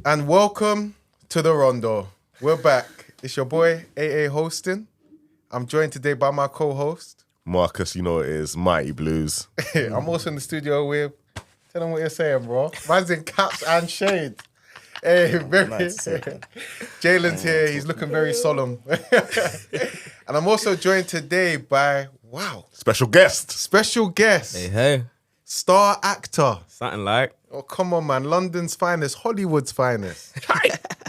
And welcome to the Rondo. We're back. It's your boy AA hosting. I'm joined today by my co-host Marcus. You know it is Mighty Blues. I'm also in the studio with. Tell them what you're saying, bro. Man's in caps and shades. Hey, Jalen's here. He's looking very solemn. And I'm also joined today by Special guest. Hey. Star actor. Something like. Oh, come on, man. London's finest, Hollywood's finest.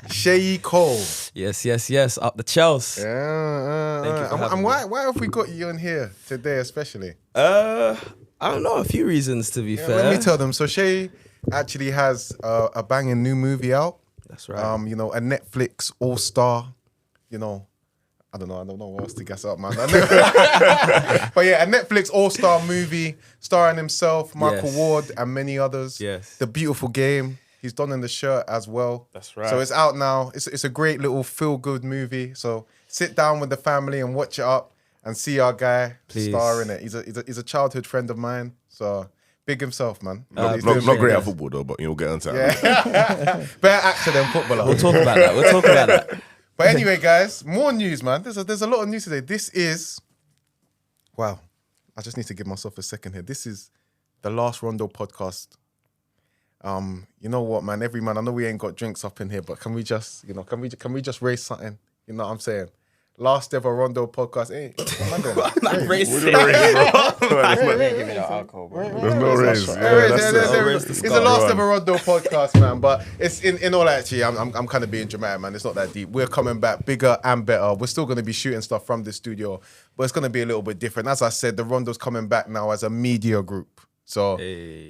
Sheyi Cole. Yes. Up the Chelsea. Yeah. And why have we got you in here today, especially? I don't know. A few reasons, to be fair. Let me tell them. So Sheyi actually has a banging new movie out. That's right. A Netflix all-star. I don't know what else to guess up, man. But yeah, a Netflix all-star movie starring himself, Michael Ward, and many others. Yes. The Beautiful Game. He's donning the shirt as well. That's right. So it's out now. It's a great little feel-good movie. So sit down with the family and watch it up and see our guy star in it. He's a childhood friend of mine. So big himself, man. Not great at football though, but you'll get into that. Yeah. Better actor than footballer. We'll talk about that. But anyway, guys, more news, man. There's a lot of news today. This is, wow. I just need to give myself a second here. This is the last Rondo podcast. You know what, man? Every man, I know we ain't got drinks up in here, but can we just, can we just raise something? You know what I'm saying? Last ever Rondo podcast. Hey, Not racing. Give me that alcohol, bro. There's no raise. It's the last ever Rondo podcast, man. But it's in all actually, I'm kind of being dramatic, man. It's not that deep. We're coming back bigger and better. We're still going to be shooting stuff from the studio, but it's going to be a little bit different. As I said, the Rondo's coming back now as a media group. So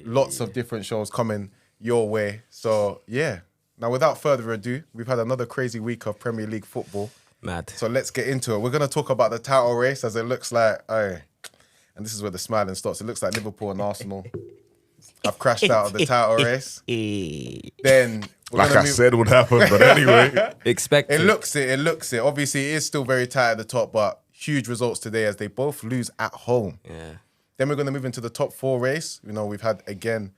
lots of different shows coming your way. So yeah. Now, without further ado, we've had another crazy week of Premier League football. Mad. So let's get into it. We're going to talk about the title race as it looks like, and this is where the smiling stops. It looks like Liverpool and Arsenal have crashed out of the title race. Then, like I said would happen, but anyway. Expect it. Looks it. Obviously, it is still very tight at the top, but huge results today as they both lose at home. Yeah. Then we're going to move into the top four race. We've had, again,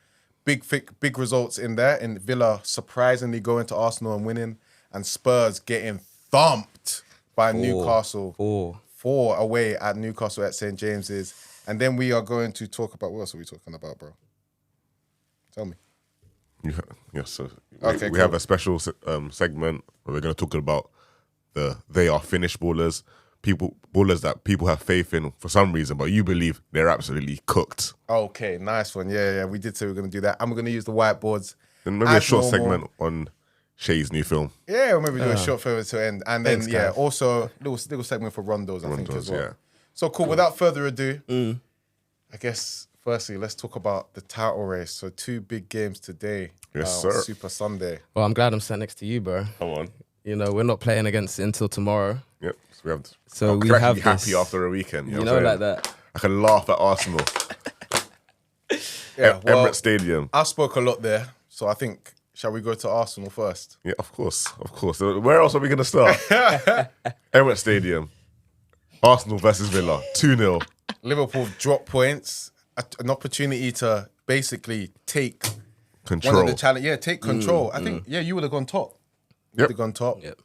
big results in there. In Villa surprisingly going to Arsenal and winning, and Spurs getting thumped by Newcastle. 4 away at Newcastle at St. James's. And then we are going to talk about, what else are we talking about, bro? Tell me. Yes, so Okay, we cool. have a special segment where we're going to talk about they are finished ballers, ballers that people have faith in for some reason, but you believe they're absolutely cooked. Okay, nice one. Yeah, we did say we were going to do that. And we're going to use the whiteboards. And maybe a short segment on Sheyi's new film. Yeah, we'll maybe do a short film to end. And then, Thanks, also little segment for Rondos, I think, as well. Yeah. So cool. Without further ado, I guess, firstly, let's talk about the title race. So 2 big games today. Yes, sir. Super Sunday. Well, I'm glad I'm sat next to you, bro. Come on. We're not playing against it until tomorrow. Yep. So we can have be happy this, after a weekend. You You know, know, what I'm like saying? that. I can laugh at Arsenal. Yeah, well, Emirates Stadium. I spoke a lot there. So I think, shall we go to Arsenal first? Yeah, of course. Where else are we going to start? Emirates Stadium. Arsenal versus Villa. 2-0. Liverpool drop points. An opportunity to basically take Control. one of the challenge. Yeah, take control. I think, you would have gone top. You would have gone top. Yep.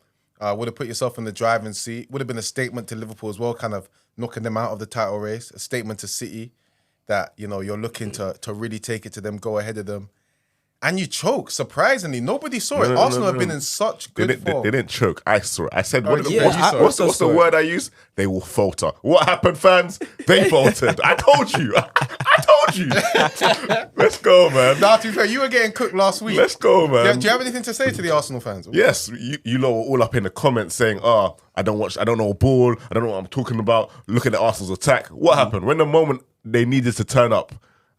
Would have put yourself in the driving seat. Would have been a statement to Liverpool as well, kind of knocking them out of the title race. A statement to City that, you're looking to really take it to them, go ahead of them. And you choke, surprisingly. Nobody saw it. Arsenal have been in such good form. They didn't choke. I saw it. I said, you what's the word I use? They will falter. What happened, fans? They faltered. I told you. I told you. Let's go, man. Now, to be fair, you were getting cooked last week. Let's go, man. Do you have anything to say to the Arsenal fans? Yes, you lot were all up in the comments saying, I don't know ball. I don't know what I'm talking about. Looking at Arsenal's attack. What happened? When the moment they needed to turn up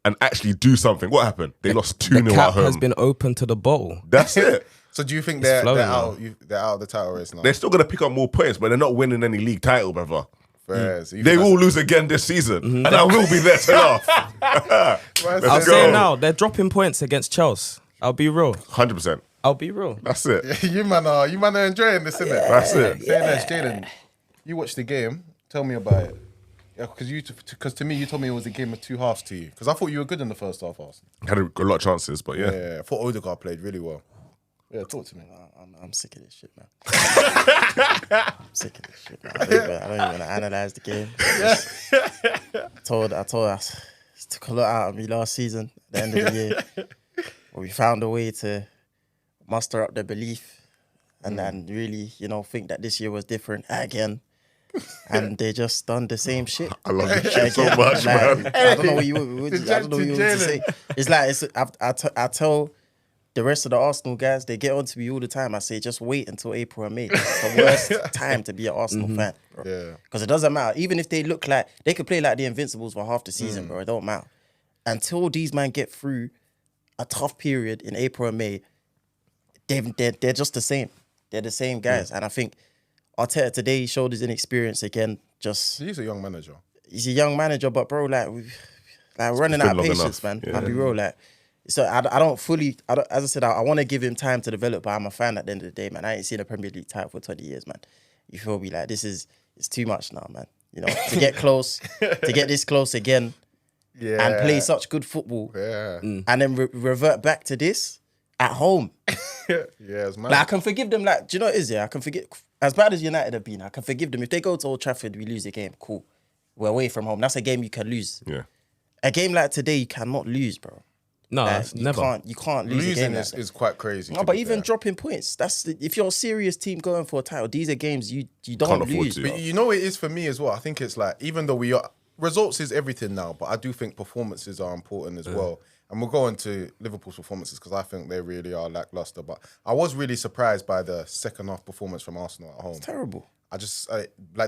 and actually do something, what happened? They lost 2-0 The at cap home. has been open to the bowl. That's it. So do you think they're flowing out of the title race now? They're still going to pick up more points, but they're not winning any league title, brother. Fair. So you They think will lose again this season, and I will be there to laugh. that's- I'll go. say now, they're dropping points against Chelsea. I'll be real. 100%. I'll be real. That's it. you man are enjoying this, isn't it? That's it. Say less, Jalen. You watched the game. Tell me about it. Yeah, because to me, you told me it was a game of 2 halves to you. Because I thought you were good in the first half, Arsenal. Had a lot of chances, but yeah. Yeah, I thought Odegaard played really well. Yeah, talk to me. I'm sick of this shit, man. I'm sick of this shit, man. I don't even want to analyse the game. I told us it took a lot out of me last season at the end of the year. But we found a way to muster up the belief and then really, think that this year was different again. And they just done the same shit. I love this shit so much, man. I don't know what you want to say. It's like I tell the rest of the Arsenal guys, they get on to me all the time. I say, just wait until April and May. It's the worst time to be an Arsenal fan, bro. Yeah. Because it doesn't matter. Even if they look like, they could play like the Invincibles for half the season, bro. It don't matter. Until these men get through a tough period in April and May, they're just the same. They're the same guys. And I think Arteta today showed his inexperience again. He's a young manager. He's a young manager, but bro, we're running out of patience, man. I'll be real, So I don't as I said, I want to give him time to develop, but I'm a fan at the end of the day, man. I ain't seen a Premier League title for 20 years, man. You feel me? Like, it's too much now, man. To get close, to get this close again, and play such good football, and then revert back to this at home. It's mad. Like, I can forgive them. Like, do you know what it is? Yeah, I can forgive. As bad as United have been, I can forgive them if they go to Old Trafford. We lose a game. Cool, we're away from home. That's a game you can lose. Yeah, a game like today, you cannot lose, bro. No, never. You can't lose Losing a game. is quite crazy. No, but even dropping points, if you're a serious team going for a title, these are games you don't Can't afford lose. to. But you know what it is for me as well? I think it's like, even though results is everything now, but I do think performances are important as well. And we'll go into Liverpool's performances because I think they really are lackluster. But I was really surprised by the second half performance from Arsenal at home. It's terrible.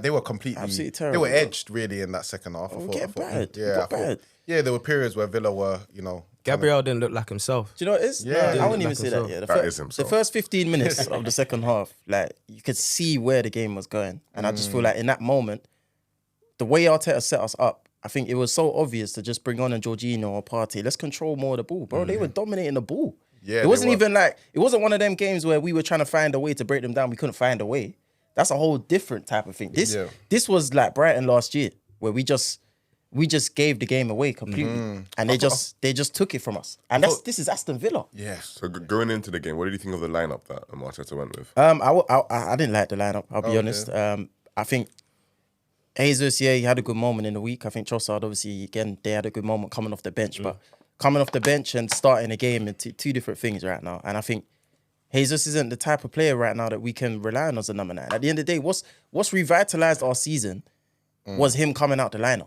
They were completely, Absolutely terrible. they were edged really in that second half. Bad. Yeah, there were periods where Villa were, Gabriel didn't look like himself. Do you know what it is? Yeah. I wouldn't even Like say that. himself. Yeah, That is the himself. first 15 minutes of the second half, like, you could see where the game was going, and I just feel like in that moment, the way Arteta set us up, I think it was so obvious to just bring on a Jorginho or Partey. Let's control more of the ball, bro. They were dominating the ball. Yeah, it wasn't it wasn't one of them games where we were trying to find a way to break them down. We couldn't find a way. That's a whole different type of thing. This was like Brighton last year, where we just gave the game away completely, and they just took it from us. And this is Aston Villa. Yeah. So going into the game, what did you think of the lineup that Arteta went with? I didn't like the lineup. I'll be honest. I think Jesus, he had a good moment in the week. I think Trossard, obviously, again, they had a good moment coming off the bench. But coming off the bench and starting a game are two different things right now. And I think Jesus isn't the type of player right now that we can rely on as a number 9. At the end of the day, what's revitalized our season was him coming out the lineup.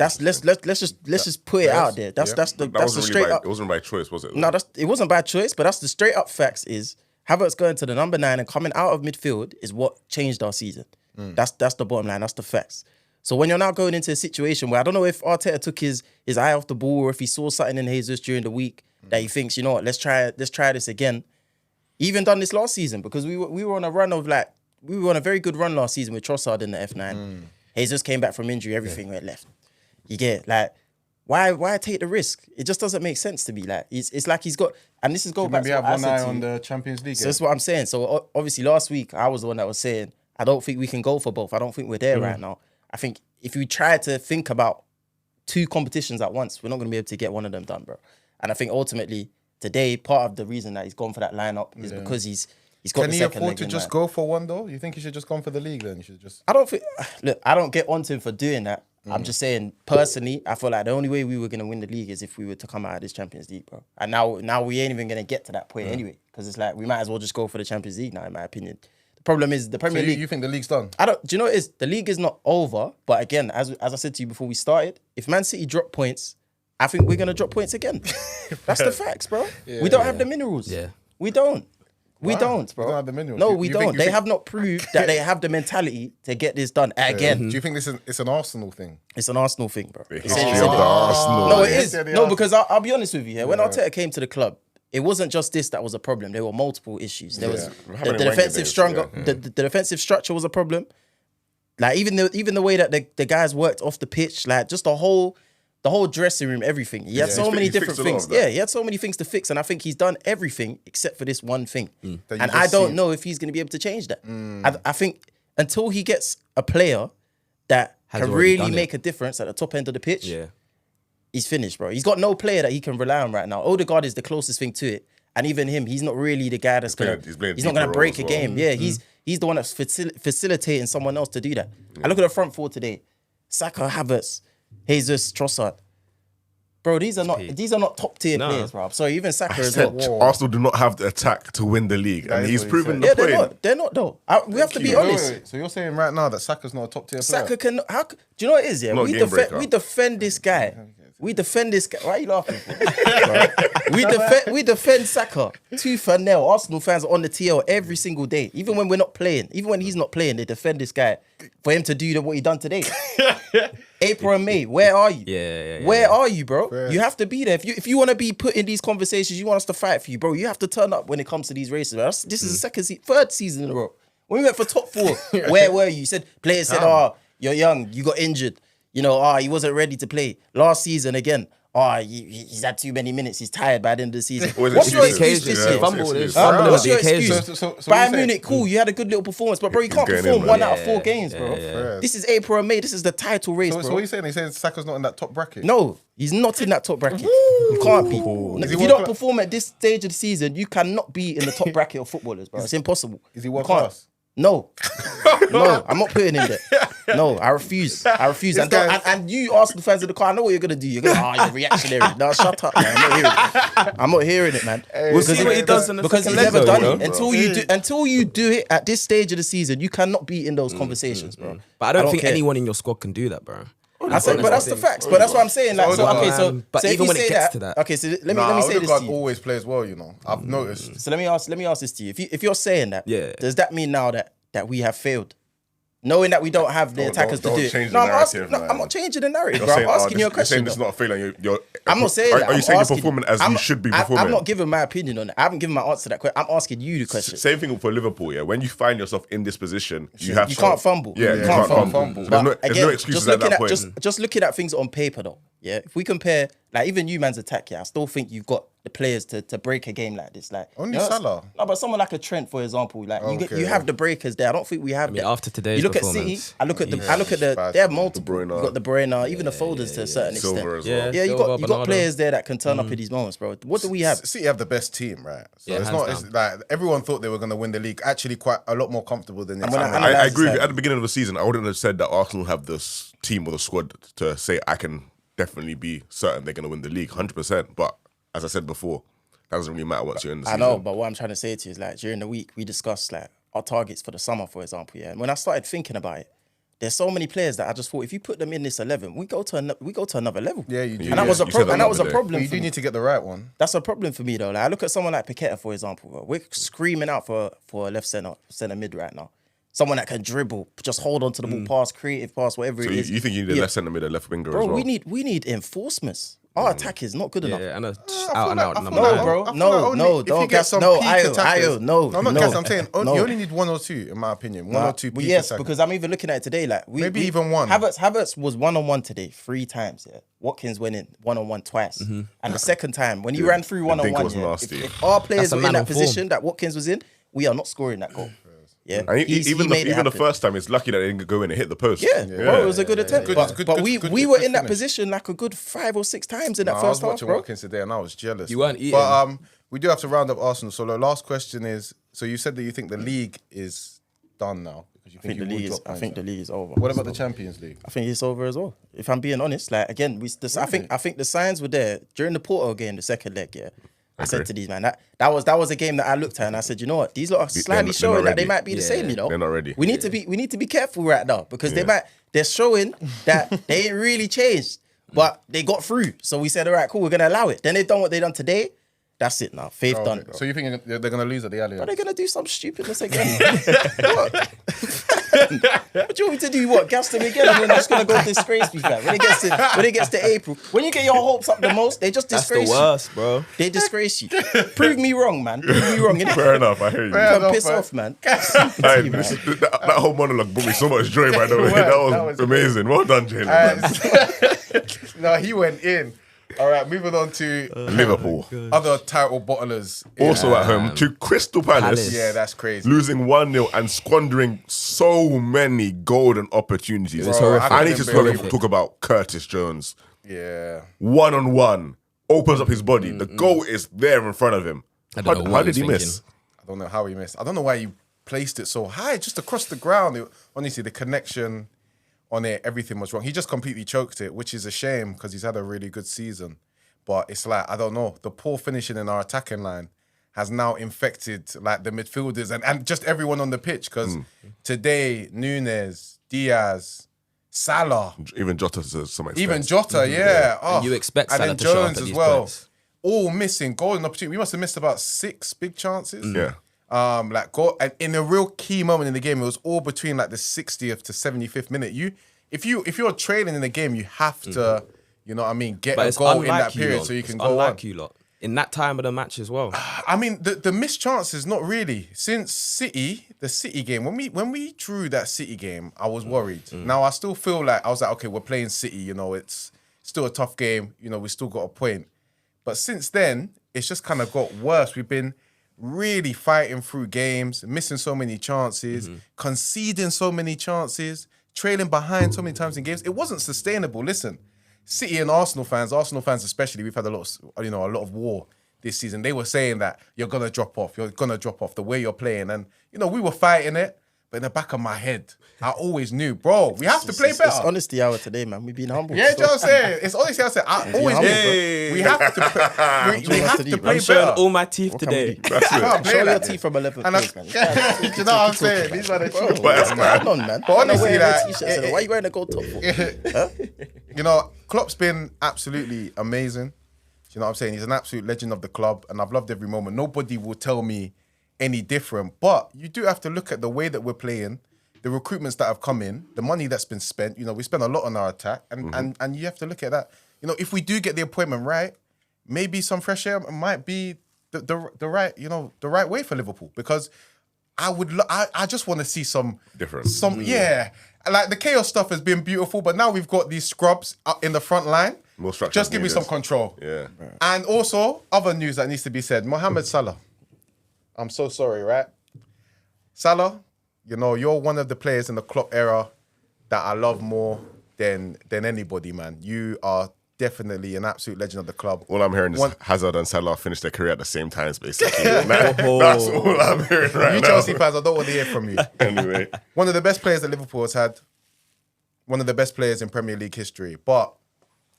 Let's just put it out there. That's the straight up. It wasn't by choice, was it? No, it wasn't by choice, but that's the straight up facts. Is Havertz going to the number 9 and coming out of midfield is what changed our season. That's the bottom line. That's the facts. So when you're now going into a situation where I don't know if Arteta took his eye off the ball or if he saw something in Jesus during the week that he thinks, you know what, let's try this again. He even done this last season because we were on a run of we were on a very good run last season with Trossard in the F9. Jesus came back from injury, everything went left. You get why take the risk? It just doesn't make sense to me. Like it's like he's got, and this is going back to what I said to you. on the Champions League. So that's what I'm saying. So obviously last week I was the one that was saying I don't think we can go for both. I don't think we're there right now. I think if we try to think about 2 competitions at once, we're not going to be able to get one of them done, bro. And I think ultimately today, part of the reason that he's gone for that lineup is because he's got the second leg. Can he afford to just go for one though? You think he should just go for the league then? You should just. I don't think. Look, I don't get onto him for doing that. I'm just saying personally, I feel like the only way we were going to win the league is if we were to come out of this Champions League, bro. And now we ain't even going to get to that point anyway, because it's like we might as well just go for the Champions League now, in my opinion. The problem is the Premier League. You think the league's done? Do you know what it is? The league is not over, but again, as I said to you before we started, if Man City drop points, I think we're going to drop points again. That's the facts, bro. We don't have the minerals. Yeah. We don't. We don't, bro. We don't have the minerals. No, You we think- don't. you They think- have not proved that they have the mentality to get this done again. Do you think it's an Arsenal thing? It's an Arsenal thing, bro. The It's- history it's- of the Arsenal. No, it Yeah, is. yeah, No, Arsenal. because I'll be honest with you. Yeah, when Arteta came to the club, it wasn't just this that was a problem. There were multiple issues. There was How the many defensive Wenger days? the defensive structure was a problem. Like even the way that the guys worked off the pitch, like just the whole dressing room, everything. He had so many He's different fixed a lot things. of that. Yeah, he had so many things to fix, and I think he's done everything except for this one thing. That you And just I don't see. know if he's going to be able to change that. I think until he gets a player that Has can already really done it. make a difference at the top end of the pitch, Yeah. he's finished, bro. He's got no player that he can rely on right now. Odegaard is the closest thing to it. And even him, he's not really the guy that's going He's not going to break a well. game. Yeah, he's the one that's facilitating someone else to do that. I look at the front four today. Saka, Havertz, Jesus, Trossard. Bro, these are not top tier players, bro. So even Saka as well. Arsenal do not have the attack to win the league, and he's proven the point. They're not though. We have to be honest. Wait. So you're saying right now that Saka's not a top tier player? Saka can. Do you know what it is? Yeah, Not we game breaker. defend this guy. We defend this guy. Why are you laughing for? We defend Saka tooth and nail. Arsenal fans are on the TL every single day. Even when we're not playing, even when he's not playing, they defend this guy for him to do what he done today. April and May, where are you? Where are you, bro? Fair. You have to be there. If you want to be put in these conversations, you want us to fight for you, bro. You have to turn up when it comes to these races. Bro. This is the third season in a row. When we went for top 4, where were you? You said players said, "Oh, you're young, you got injured." You know, he wasn't ready to play. Last season again, he's had too many minutes. He's tired by the end of the season. What's your excuse this year? What's your excuse? So Bayern Munich, cool. You had a good little performance, but bro, you can't perform 1 out of 4 games, bro. This is April and May. This is the title race, bro. So what are you saying? He's saying Saka's not in that top bracket? No, he's not in that top bracket. You can't be. If you don't perform at this stage of the season, you cannot be in the top bracket of footballers, bro. It's impossible. Is he world class? No, I'm not putting him there. No, I refuse. And you Arsenal fans in the car, I know what you're gonna do. You're gonna, you're reactionary. No, shut up, man. I'm not hearing it, man. We'll see what he does in the because he's second never leg, done though, it. Until you do it at this stage of the season, you cannot be in those conversations, bro. But I don't think anyone in your squad can do that, bro. I said, but that's the facts. But that's what I'm saying. Like, but even when it gets to that, okay. So let me say this to you. Always plays well, you know. I've noticed. So let me ask this to you. If you're saying that, does that mean now that we have failed? Knowing that we don't have the attackers to do it. No, I'm not changing the narrative, bro. I'm asking you a question. You're saying it's not a failure. I'm not saying that. Are you saying you're performing as you should be performing? I'm not giving my opinion on it. I haven't given my answer to that question. I'm asking you the question. Same thing for Liverpool, yeah. When you find yourself in this position, you can't fumble. Yeah, you can't fumble. There's no excuses at that point. Just looking at things on paper, though. Yeah, if we compare, like even you man's attack, I still think you've got the players to break a game like this. Like only Salah. No, but someone like a Trent, for example, like you have the breakers there. I don't think we have. After today's you look at City. I look at the. They have multiple. You got De Bruyne, even the folders to a certain extent. Silver as well. Yeah, you got players there that can turn up in these moments, bro. What do we have? City have the best team, right? So it's like everyone thought they were going to win the league. Actually, quite a lot more comfortable than. I agree with you. At the beginning of the season, I wouldn't have said that Arsenal have this team or the squad to say I can definitely be certain they're going to win the league 100%. But as I said before, that doesn't really matter once you're in the season. I know, but what I'm trying to say to you is like during the week we discussed like our targets for the summer, for example. Yeah, and when I started thinking about it, there's so many players that I just thought if you put them in this 11, we go to another level. Yeah, you do. And that was a problem. And that was a problem. But you do need to get the right one. That's a problem for me though. Like I look at someone like Paqueta, for example. Bro. We're screaming out for a left centre mid right now. Someone that can dribble, just hold on to the ball, pass, creative pass, whatever it is. You think you need a left centre mid, a left winger as well? Bro, we need enforcements. Our attack is not good enough. Yeah, and out and out. No, bro. No, don't get some peak attackers. No, I'm saying you only need 1 or 2, in my opinion. 1 or 2 peak yes, attackers. because I'm even looking at it today. Like maybe even 1. Havertz was 1-on-1 today 3 times. Yeah, Watkins went in 1-on-1 twice, and the second time when he ran through 1-on-1, if our players were in that position that Watkins was in, we are not scoring that goal. Yeah, and even the first time, it's lucky that they didn't go in and hit the post. Yeah, bro, it was a good attempt. But we were in that position like a good 5 or 6 times in that first half, bro. I was watching Watkins today and I was jealous. You weren't eating. But we do have to round up Arsenal. So the last question is: so you said that you think the league is done now because you think I think the league is over. What about the Champions League? I think it's over as well. If I'm being honest, like again, I think the signs were there during the Porto game, the second leg. Yeah. I said to these man that was a game that I looked at and I said, you know what, these lot are slightly showing that they might be the same. You know, they're not ready. We need to be careful right now because they're showing that they ain't really changed, but they got through. So we said, all right, cool, we're gonna allow it. Then they've done what they done today. That's it now. Faith done. Bro. So you think they're gonna lose at the Allianz? Are they gonna do some stupidness again? What do you want me to do? What, gas them again? And we're just gonna go disgrace me, fam. When it gets to April, when you get your hopes up the most, they just disgrace you. That's the worst, bro. They disgrace you. Prove me wrong, man. Prove me wrong. Innit? Fair enough. I hear you. Piss off, man. That whole monologue brought me so much joy. By the way, that was amazing. Well done, Jalen. No, he went in. All right, moving on to Liverpool. Other title bottlers. Also at home to Crystal Palace. Yeah, that's crazy. Losing 1-0 and squandering so many golden opportunities. I need to talk about Curtis Jones. Yeah. 1-on-1. Opens up his body. The goal is there in front of him. How did he miss? I don't know how he missed. I don't know why he placed it so high, just across the ground. Honestly, the connection on it, everything was wrong. He just completely choked it, which is a shame because he's had a really good season. But it's like, I don't know, the poor finishing in our attacking line has now infected like the midfielders and just everyone on the pitch because today, Nunes, Diaz, Salah. Even Jota to some extent. Even Jota, yeah. Oh. And you expect Salah and to then show up Jones at as these well. points. All missing golden opportunity. We must have missed about 6 big chances. Yeah. And in a real key moment in the game, it was all between like the 60th to 75th minute. If you're trailing in the game, you have to, you know what I mean, get a goal in that period so you can go on. You lot. In that time of the match as well. I mean, the missed chances, not really. Since the City game, when we drew that City game, I was worried. Now I still feel like I was like, okay, we're playing City. You know, it's still a tough game. You know, we still got a point. But since then, it's just kind of got worse. We've been really fighting through games, missing so many chances, conceding so many chances, trailing behind so many times in games. It wasn't sustainable. Listen. City and Arsenal fans especially, we've had a lot of war this season. They were saying that you're gonna drop off the way you're playing, and you know we were fighting it. But in the back of my head, I always knew, bro, we have to play better. It's honesty hour today, man. We've been humble. Yeah, you know what I'm saying? It's honesty hour. I always knew, we have to play I'm showing better. all my teeth today. Show your teeth from 11 place, man. You know what I'm saying? These are the truth. Hold on, man. But honestly, why are you wearing a gold top for? You know, Klopp's been absolutely amazing. You know what I'm saying? He's an absolute legend of the club, and I've loved every moment. Nobody will tell me any different. But you do have to look at the way that we're playing, the recruitments that have come in, the money that's been spent. You know, we spent a lot on our attack, and you have to look at that. You know, if we do get the appointment right, maybe some fresh air might be the right way for Liverpool, because I just want to see some difference. Like the chaos stuff has been beautiful, but now we've got these scrubs up in the front line. More structure. Just give me some control. Yeah. And also, other news that needs to be said. Mohamed Salah. I'm so sorry, right? Salah, you know, you're one of the players in the Klopp era that I love more than anybody, man. You are definitely an absolute legend of the club. All I'm hearing is Hazard and Salah finished their career at the same times, basically. That's all I'm hearing right now. You Chelsea fans, I don't want to hear from you. Anyway. One of the best players that Liverpool has had. One of the best players in Premier League history. But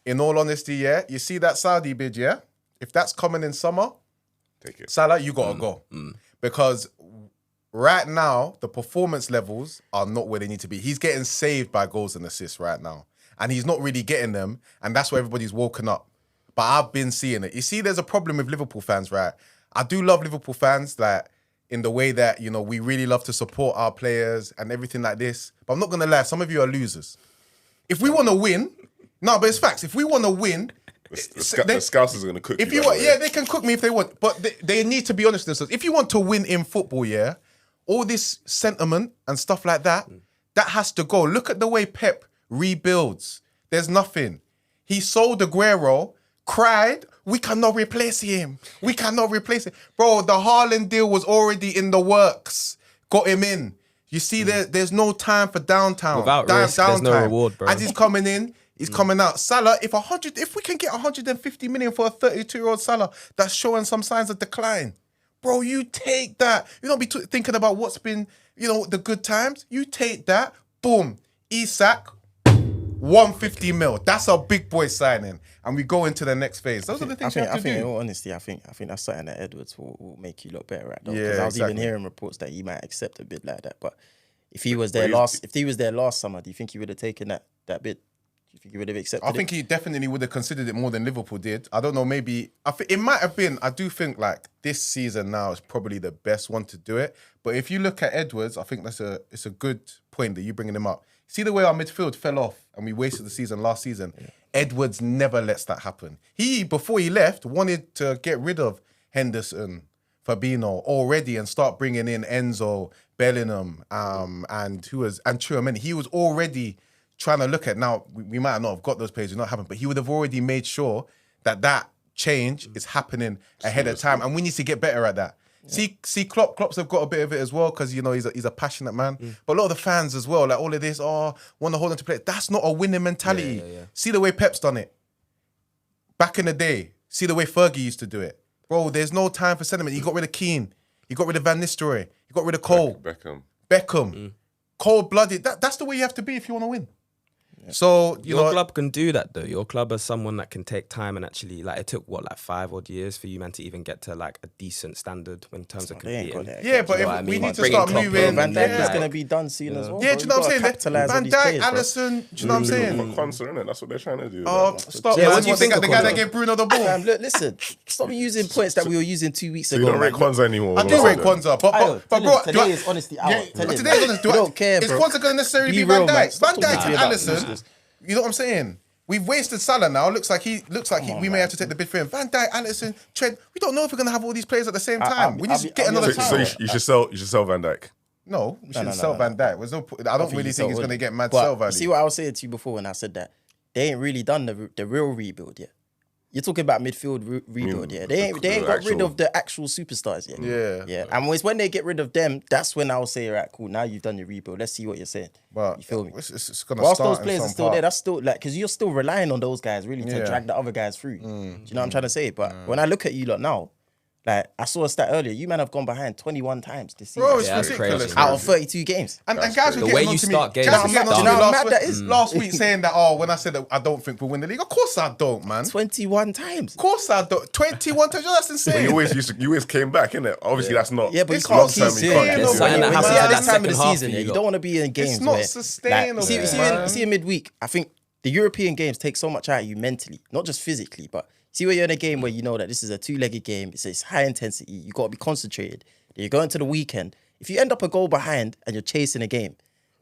in all honesty, yeah, you see that Saudi bid, yeah? If that's coming in summer, take it. Salah, you got to go. Because right now, the performance levels are not where they need to be. He's getting saved by goals and assists right now. And he's not really getting them. And that's why everybody's woken up. But I've been seeing it. You see, there's a problem with Liverpool fans, right? I do love Liverpool fans, like, in the way that, you know, we really love to support our players and everything like this. But I'm not going to lie, some of you are losers. If we want to win, no, but it's facts. If we want to win... The Scousers are going to cook if you. Yeah, they can cook me if they want. But they need to be honest with themselves. If you want to win in football, yeah, all this sentiment and stuff like that, that has to go. Look at the way Pep rebuilds. There's nothing. He sold Aguero, cried, we cannot replace him. We cannot replace him. Bro, the Haaland deal was already in the works. Got him in. You see, there's no time for downtown. Without risk, there's no reward, bro. As he's coming in, he's coming out. Salah, if we can get 150 million for a 32-year-old Salah that's showing some signs of decline, bro, you take that. You don't be thinking about what's been, you know, the good times. You take that, boom, Isak, 150 mil. That's a big boy signing. And we go into the next phase. Those are the things you have to do. In all honesty, I think that's something that Edwards will make you look better at. Because Yeah, I was exactly. even hearing reports that he might accept a bid like that. But if he was there last summer, do you think he would have taken that bid? Do you think he would have accepted it? I think he definitely would have considered it more than Liverpool did. I don't know, maybe... I think it might have been... I do think, like, this season now is probably the best one to do it. But if you look at Edwards, I think it's a good point that you bringing him up. See the way our midfield fell off and we wasted the season last season? Yeah. Edwards never lets that happen. He, before he left, wanted to get rid of Henderson, Fabinho already and start bringing in Enzo, Bellingham, and Tchouaméni. He was already... trying to look at, now we might not have got those players, not happen, but he would have already made sure that change is happening ahead of time, and we need to get better at that. Yeah. See, Klopp's have got a bit of it as well, because you know he's a passionate man. But a lot of the fans as well, like all of this, want to hold on to play. That's not a winning mentality. Yeah. See the way Pep's done it back in the day. See the way Fergie used to do it. Bro, there's no time for sentiment. You got rid of Keane. You got rid of Van Nistelrooy. You got rid of Cole. Beckham. Cold-blooded. That's the way you have to be if you want to win. So, your club can do that though. Your club is someone that can take time and actually, like, it took 5 odd years for you, man, to even get to like a decent standard in terms of competing. Yeah, but if we need to start moving. Van Dijk is going to be done soon as well. Yeah, do you know what I'm saying? Van Dijk, Alisson, do you know what I'm saying? Concert, innit? That's what they're trying to do. Stop. Yeah, what do you think? The guy that gave Bruno the ball. Look, listen, stop using points that we were using 2 weeks ago. You don't rate Kwanzaa anymore. I do rate Kwanzaa, but bro, today is honesty hour. Today is honesty. I don't care, Is bro. Kwanzaa going to necessarily be Van Dijk? Van Dijk and Alisson. You know what I'm saying? We've wasted Salah now. Looks like we may have to take the bid for him. Van Dijk, Alisson, Trent. We don't know if we're gonna have all these players at the same time. We need to get another time. So you should sell Van Dijk. No, we shouldn't sell Van Dijk. I don't really think he's gonna get mad sell value. See what I was saying to you before when I said that they ain't really done the real rebuild yet. You're talking about midfield rebuild, yeah. They ain't got rid of the actual superstars yet. Yeah. And it's when they get rid of them, that's when I'll say, right, cool, now you've done your rebuild. Let's see what you're saying. But you feel me? It's gonna Whilst start those players are still there, that's still like, because you're still relying on those guys really to drag the other guys through. Do you know what I'm trying to say? But when I look at you lot now, like, I saw a stat earlier. You man have gone behind 21 times this season. Bro, it's ridiculous. crazy. Out of 32 games. And guys were getting on to me. Start games, Guys were getting on to me last week saying that, when I said that I don't think we'll win the league. Of course I don't, man. 21 times. Of course I don't. 21 times. That's insane. You always came back, innit? Obviously, that's not. Yeah, but you It's can't not keep sustainable. There's something that When happens you see in at that this time of the second half season, for you you don't want to be in games. It's not where, sustainable, like, see in midweek, I think the European games take so much out of you mentally, not just physically, but see where you're in a game where you know that this is a 2-legged game, it's high intensity, you got to be concentrated. Then you go into the weekend. If you end up a goal behind and you're chasing a game,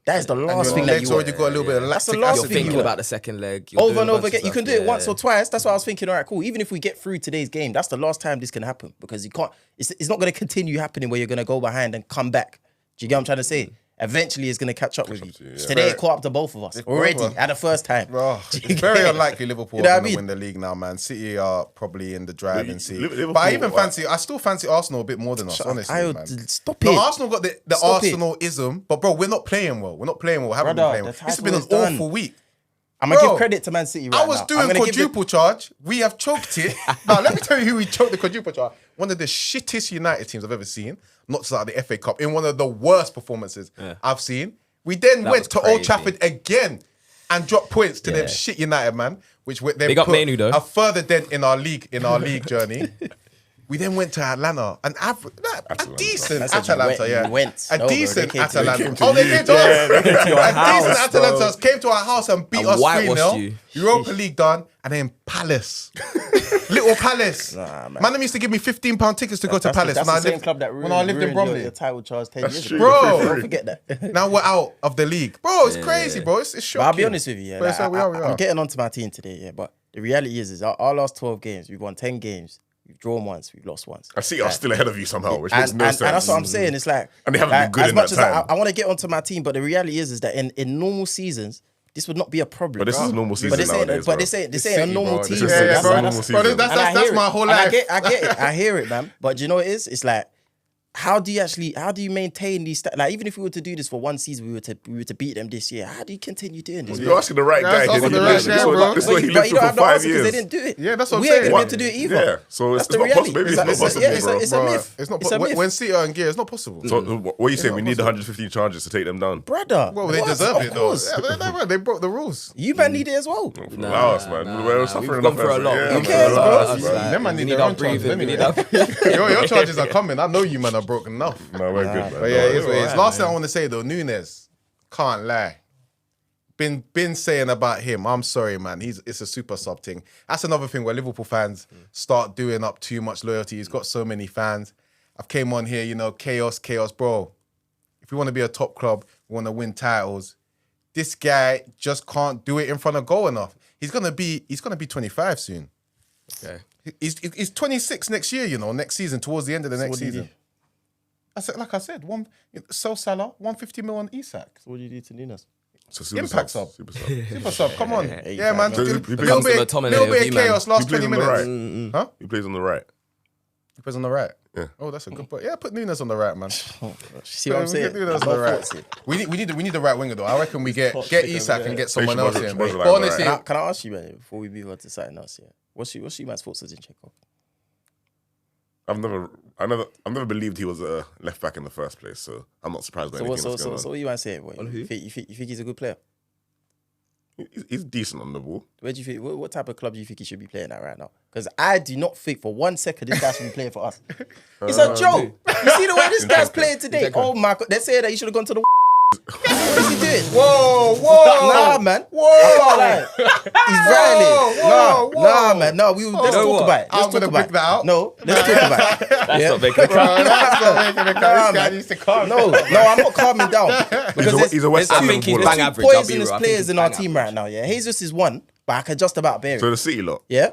that is the last thing that you want. Already got a little bit of That's the lactic last acid. You're thing you thinking want. about the second leg. Over and over again. You can do it once or twice. That's why I was thinking, all right, cool. Even if we get through today's game, that's the last time this can happen because you can't. It's not going to continue happening where you're going to go behind and come back. Do you get what I'm trying to say? Eventually, it's going to catch up with you. Today, it caught up to both of us already at the first time. Bro, it's very unlikely Liverpool are going to win the league now, man. City are probably in the driving seat. But I still fancy Arsenal a bit more than us, honestly, man. Stop it. No, Arsenal got the Arsenal-ism, but bro, we're not playing well. We're not playing well. Haven't been playing well. This has been an awful week. I'm going to give credit to Man City right now. I was doing quadruple charge. We have choked it. Now, let me tell you who we choked the quadruple charge. One of the shittest United teams I've ever seen. Not just out of the FA Cup. In one of the worst performances I've seen. We then went to Old Trafford again and dropped points to them shit United, man. Which then put Manu, though. a further dent in our league journey. We then went to Atlanta, a decent Atalanta, a decent Atalanta. Oh, they came to us. A decent Atalanta came to our house and beat us 3-0. Europa League done, and then Palace. Little Palace. Man, them used to give me £15 tickets to go to Palace when I lived in Bromley. Your title charge 10 years ago. Bro, don't forget that. Now we're out of the league. Bro, it's crazy, bro. It's shocking. But I'll be honest with you, But we are. I'm getting onto my team today, but the reality is our last 12 games, we've won 10 games. We've drawn once, we've lost once. I see us still ahead of you somehow, which makes no sense. And that's what I'm saying. It's like, and they haven't been good as in much that as time. I want to get onto my team, but the reality is that in normal seasons, this would not be a problem. But this is a normal season nowadays, But this ain't a normal team. That's my whole life. I get it. I hear it, man. But do you know what it is? It's like, how do you maintain these like, even if we were to do this for one season, we were to beat them this year, how do you continue doing this? You're asking the right guy. This is what he lived through for 5 years. They didn't do it. Yeah, that's what I'm we saying. ain't able to do it either. Yeah, so it's not possible. Maybe it's not possible, bro. It's a myth. It's not possible. When City are in gear, it's not possible. So what are you saying? We need 115 charges to take them down? Brother. Well, they deserve it though. Yeah, they broke the rules. You man need it as well. Allow us, man. We're suffering enough for a lot. Who cares, bro? Them man need their own charges. Your charges are coming. I know you man are broken enough. No, we're good. But yeah, it's last thing I want to say though, Nunes, can't lie. Been saying about him, I'm sorry, man. It's a super sub thing. That's another thing where Liverpool fans start doing up too much loyalty. He's got so many fans. I've came on here, chaos, bro. If we want to be a top club, we want to win titles. This guy just can't do it in front of goal enough. He's gonna be 25 soon. Okay. He's 26 next year, next season, towards the end of the next season. Like I said, sell Salah, 150 million Isak. So what do you do to Nunes? Impact sub. Super sub, come on. Yeah, man. So Little bit of chaos last 20 minutes. Huh? He plays on the right. He plays on the right? Yeah. Oh, that's a good point. Yeah, put Nunes on the right, man. See what I'm saying? Nunes on the right. We need the right winger, though. I reckon we get Isak and get someone else in. Honestly. Can I ask you, man, before we move on to something else, yeah? What's your man's thoughts on Zinchenko? I've never believed he was a left back in the first place, so I'm not surprised by anything that's going on. So what you want to say? Boy? On who? You think he's a good player? He's decent on the ball. Where do you think? What type of club do you think he should be playing at right now? Because I do not think for 1 second this guy should be playing for us. It's a joke. You see the way this guy's playing today? Oh my god! They're saying that he should have gone to the. What is he doing? Whoa. Nah, man. I can't lie. He's violating. Nah, man. No, let's talk about it. I'm gonna pick that out. No, let's talk about it. That's not making a Bro, cut. that's not making a cut. This guy needs to calm. No, I'm not calming down. Because He's a West I Ham think he's baller. bang two average. I'll be poisonous real. I think players he's in our bang team average. right now. Yeah, Jesus is one, but I can just about bear it. So the City lot. Yeah.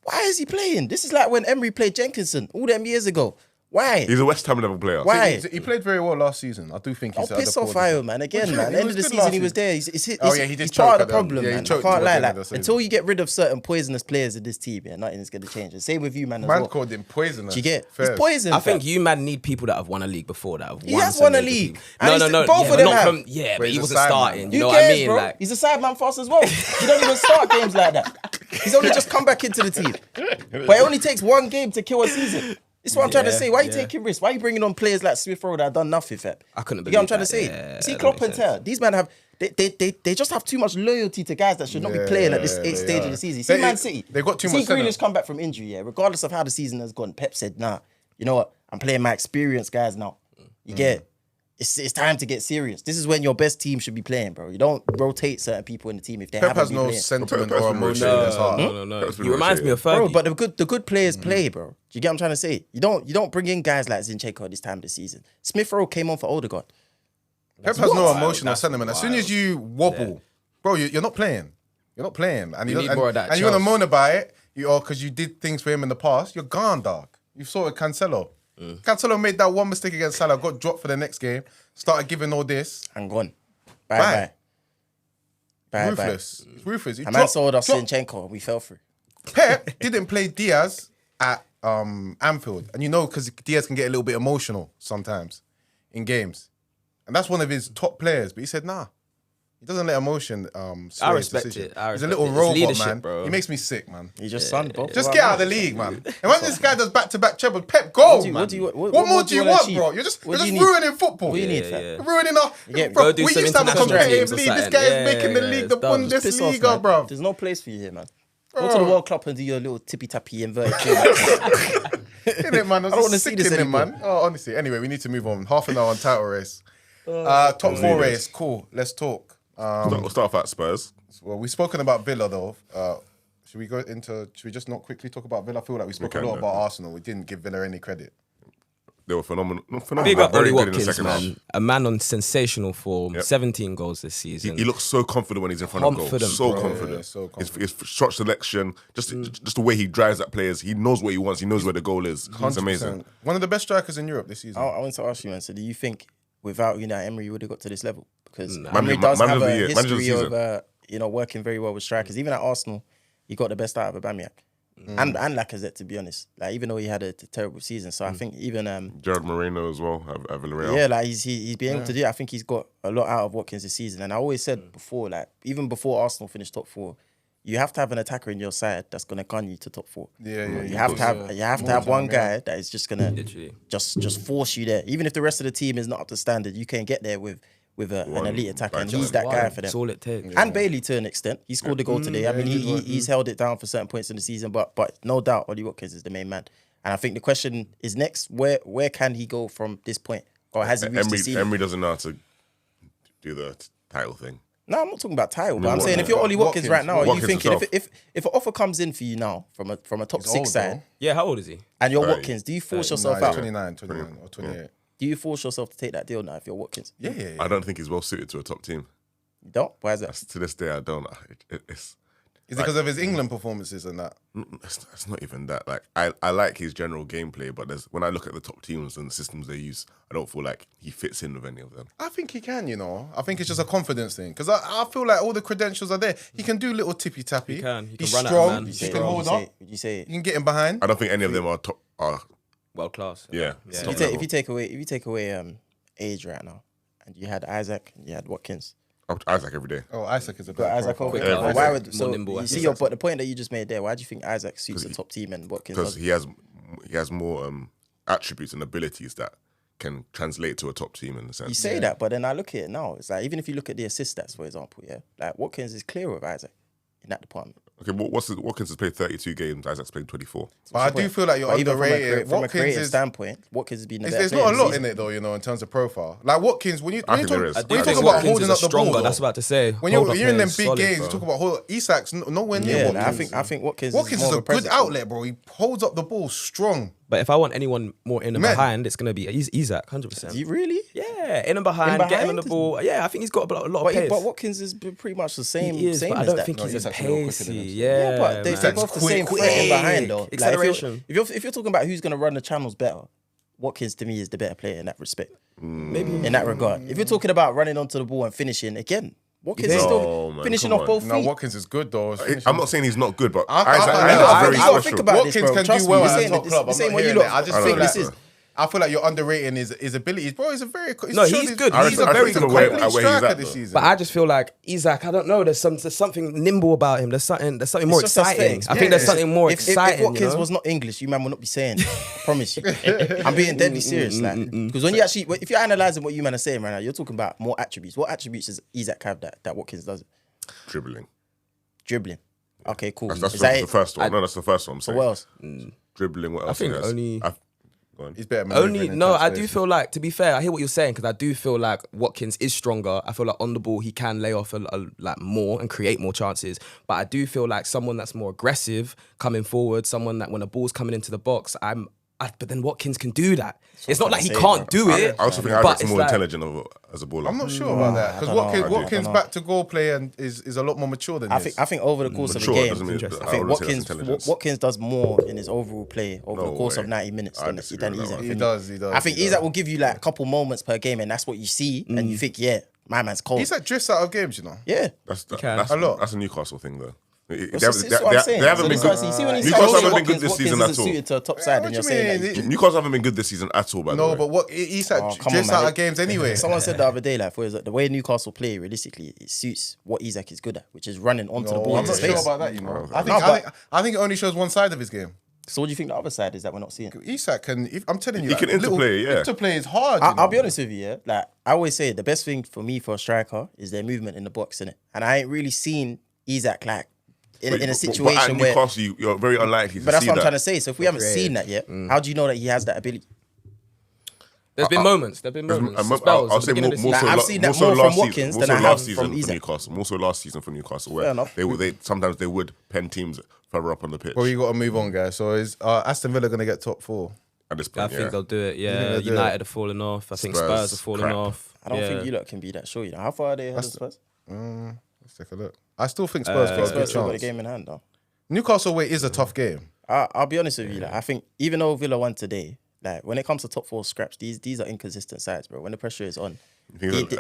Why is he playing? This is like when Emery played Jenkinson all them years ago. Why? He's a West Ham level player. Why? He played very well last season. I do think he's I'll piss off Ayo, man. Again, man. He End was of the good season, last he was season. there. He did He's choke part at of the them. problem, Yeah, he man. I choked can't towards lie. the end Like, of the season. until you get rid of certain poisonous players in this team, yeah, nothing's going to change. And same with you, man, as Man well. called him poisonous. Do you get? Fair. He's poison. I think fam. you man need people that have won a league before that have He won. has some won a major league. teams. And No, both yeah, of but them not have. from. Yeah, but Wait, he he's a wasn't side man. starting. You Who know cares, what I mean? bro? Like, He's a side man for us as well. He don't even start games like that. He's only just come back into the team. But it only takes one game to kill a season. This is what I'm trying to say. Why are you taking risks? Why are you bringing on players like Smith Rowe that have done nothing, fam? I couldn't You get what I'm believe trying to that. say? Yeah, See, that Klopp makes and Ter, these men have, they just have too much loyalty to guys that should not be playing at this stage of the season. See, Man City. They got too See much centre. Grealish come back from injury, yeah. Regardless of how the season has gone, Pep said, nah, you know what? I'm playing my experienced guys now. You get it? It's time to get serious. This is when your best team should be playing, bro. You don't rotate certain people in the team if they Pep haven't has been no playing. sentiment Pep's or been emotion really in his heart. no. That's He been reminds me of Bro, Fergie. but the good players play, bro. Do you get what I'm trying to say? You don't bring in guys like Zinchenko at this time of the season. Smith Rowe came on for Odegaard. Pep has no wild. emotional That's sentiment. As soon wild. as you wobble, bro, you're not playing. You're not playing. And You need more of that And you want to trust. moan about it, because you did things for him in the past. You're gone, dog. You've sorted Cancelo. Cancelo made that one mistake against Salah, got dropped for the next game, started giving all this. And gone. Bye. Ruthless. It's ruthless. He A man dropped- sold us dropped- Zinchenko and we fell through. Pep didn't play Diaz at Anfield. And because Diaz can get a little bit emotional sometimes in games. And that's one of his top players. But he said, nah. He doesn't let emotion sway his respect decision. it. I He's a respect little it. It's robot, leadership, man. bro. He makes me sick, man. He just sunned both. Just of get our out of the managers. league, man. And when this guy does back-to-back trebles, Pep, go, man. What What more do you wanna want, achieve? bro? You're just What do you need? ruining football. What do you need, Yeah, fam? yeah. You're ruining our... get- bro, Go do we some used to have a international competitive teams or league. This something. guy is Yeah, making the yeah, league it's the done. Just Piss off, Bundesliga, man. bro. There's no place for you here, man. Go to the World Cup and do your little tippy-tappy inverted chin. Innit, man? I don't wanna see this anymore. man. Oh, honestly. Anyway, we need to move on. Half an hour on title race. Top four race. Cool. Let's talk. We'll start off at Spurs. Well, we've spoken about Villa, though. Should we just not quickly talk about Villa? I feel like we spoke a can, lot yeah. about Arsenal. We didn't give Villa any credit. They were phenomenal. Big up Very Ollie good in the Watkins, second man. half. A man on sensational form. Yep. 17 goals this season. He looks so confident when he's in front of goal. Confident, So bro. confident. Yeah, so His shot selection, just the way he drives at players. He knows what he wants. He knows where the goal is. It's 100%. amazing. One of the best strikers in Europe this season. I want to ask you, man. So, do you think without Emery would have got to this level? Because Nah. Emery Man- does man have of the a year, manager of the history season. of working very well with strikers. Even at Arsenal, he got the best out of Aubameyang and Lacazette, to be honest. Like even though he had a terrible season, so I think even Gerard Moreno as well at Villarreal. yeah, like he's been able to do it. I think he's got a lot out of Watkins this season. And I always said before, like even before Arsenal finished top four, you have to have an attacker in your side that's gonna gun you to top four. You have to have one guy that is just gonna Literally. just force you there. Even if the rest of the team is not up to standard, you can get there with an One elite attacker, and by he's just that guy One. for them. That's all it takes. And Bailey to an extent, he scored the goal today. I mean, he's held it down for certain points in the season, but no doubt, Ollie Watkins is the main man. And I think the question is next: where can he go from this point, or has he reached the ceiling? Emery doesn't know how to do the title thing. No, I'm not talking about title, but No, I'm saying if you're Ollie Watkins Watkins, right now, are you Watkins thinking himself. if an offer comes in for you now from a top He's 6 old, side, though. Yeah, how old is he? and you're 30. Watkins, do you force Nah, yourself he's out? 29 or 28. Do you force yourself to take that deal now if you're Watkins? Yeah. I don't think he's well suited to a top team. You don't? Why is that? To this day, I don't. It's Is it because of his England performances and that? it's not even that. Like I like his general gameplay, but when I look at the top teams and the systems they use, I don't feel like he fits in with any of them. I think he can, I think it's just a confidence thing. Because I feel like all the credentials are there. He can do little tippy-tappy. He can He's run at a strong. man. He Would you can hold up. Would you say You can get him behind. I don't think any of them are top. World class. Yeah. Yeah. if you take away age right now, and you had Isaac and you had Watkins, Isaac every day Oh, Isaac is a but better Isaac profile. over Yeah, why Isaac. would so More nimble, you I see think. your but the point that you just made there? Why do you think Isaac suits the top team and Watkins because doesn't? he has attributes and abilities that can translate to a top team in a sense. You say that, but then I look at it now. It's like, even if you look at the assist stats, for example, yeah, like Watkins is clear of Isaac in that department. Okay, Watkins has played 32 games. Isaac's played 24. But I do feel like you're underrated. From a creative standpoint, Watkins has been the There's better not a player lot this in it though, in terms of profile. Like Watkins, when you I talk think there is. when you I talk think about Watkins holding is up the stronger. ball, That's what I was about to say. when Hold you're up in them is big solid, games, bro. you talk about Isak's nowhere near Yeah, Watkins. I think Watkins Watkins is is more a of good presence. outlet, bro. He holds up the ball strong. But if I want anyone more in and Man. behind, it's going to be Isak, 100%. Do you really? Yeah, in and behind, In getting on the behind? ball. Yeah, I think he's got a lot of pace. But Watkins is pretty much the same. He is, same but I as don't that. think he's as Isak's a little quicker pacey. than him. Yeah, But they're man. both the quick, same quick. threat in behind though. Acceleration. Like if you're talking about who's going to run the channels better, Watkins to me is the better player in that respect. Maybe In that regard, if you're talking about running onto the ball and finishing again, Watkins is think? still No, man, finishing come off on. both No, feet. Watkins is good though. I'm not saying he's not good, but I Isaac's know. very you gotta think special. about Watkins this, bro. can Trust do me, well this at a ain't- top this- club. this I'm ain't not what you hearing lot it. I just I feel don't like think so. I feel like you're underrating his abilities, bro. He's a very No, he's good. He's a very good complete player. striker At this though. season. But I just feel like Isaac, I don't know, there's something nimble about him. There's something more It's just exciting. aesthetics. I think there's Yeah. something more If exciting. Watkins you know? was not English, you man would not be saying it. I promise you. I'm being deadly serious, like, because when you actually, if you're analysing what you man are saying right now, you're talking about more attributes. What attributes does Isaac have that Watkins doesn't? Dribbling. Dribbling. Okay, cool. That's Is that the it? first one. No, that's the first one I'm saying. What else? Dribbling, what else? think he has? only- Go on. He's better. Only no, I do feel like, to be fair, I hear what you're saying, because I do feel like Watkins is stronger. I feel like on the ball he can lay off like more and create more chances. But I do feel like someone that's more aggressive coming forward, someone that when a ball's coming into the box, but then Watkins can do that. It's not like he can't do it. I also think but Isaac's it's more like- intelligent as a baller. I'm not sure about that because I don't Watkins know. back to goal player and is a lot more mature than I his. think over the course Mature of the doesn't game, mean- I think I wouldn't say that's intelligence. Watkins does more in his overall play over No the course way. of 90 minutes I than disagree with that Isaac. one. He does. He does. I think he Isaac does. will give you like a couple moments per game, and that's what you see, and you think, yeah, my man's cold. Isaac drifts out of games, you know. Yeah. That's A lot. That's a Newcastle thing, though. They That's what I'm saying. haven't been So good. see when he Newcastle says haven't been good this Watkins season isn't at all. suited to a top side, What and you're do you saying mean? that. Newcastle haven't been good this season at all, by the way. No, but what Isaac Oh, come on, drifts man. out of games anyway. Someone said the other day, like, the way Newcastle play, realistically, it suits what Isaac is good at, which is running onto the ball I'm into not sure space. about that, you know. No, I think it only shows one side of his game. So what do you think the other side is that we're not seeing? Isaac can. I'm telling you, He can little interplay, yeah. Interplay is hard. you I'll know. be honest with you, yeah. Like I always say, the best thing for me for a striker is their movement in the box, innit? And I ain't really seen Isaac like in a But at situation where. Newcastle, you're very unlikely to But that's see what I'm that. trying to say. So if we haven't seen that yet, how do you know that he has that ability? There's been moments. There've been moments. I'll Spells say at the beginning of the more season. so I've la- seen more that so more from last Watkins season, than more I so have last season from for Isaac. Newcastle. More so last season for Newcastle, Fair where enough. they sometimes they would pen teams further up on the pitch. Well, you got to move on, guys. So is Aston Villa going to get top 4? At this I point, think they'll do it. Yeah, they'll do United it? are falling off. I think Spurs, Spurs are falling crap. off. I don't Yeah. think you lot can be that sure. You know how far are they ahead of Spurs? Let's take a look. I still think Spurs got a good Spurs still got a chance. game in hand though. Newcastle away is a tough game. I'll be honest with you. Like, I think even though Villa won today, like when it comes to top 4 scraps, these are inconsistent sides, bro. When the pressure is on,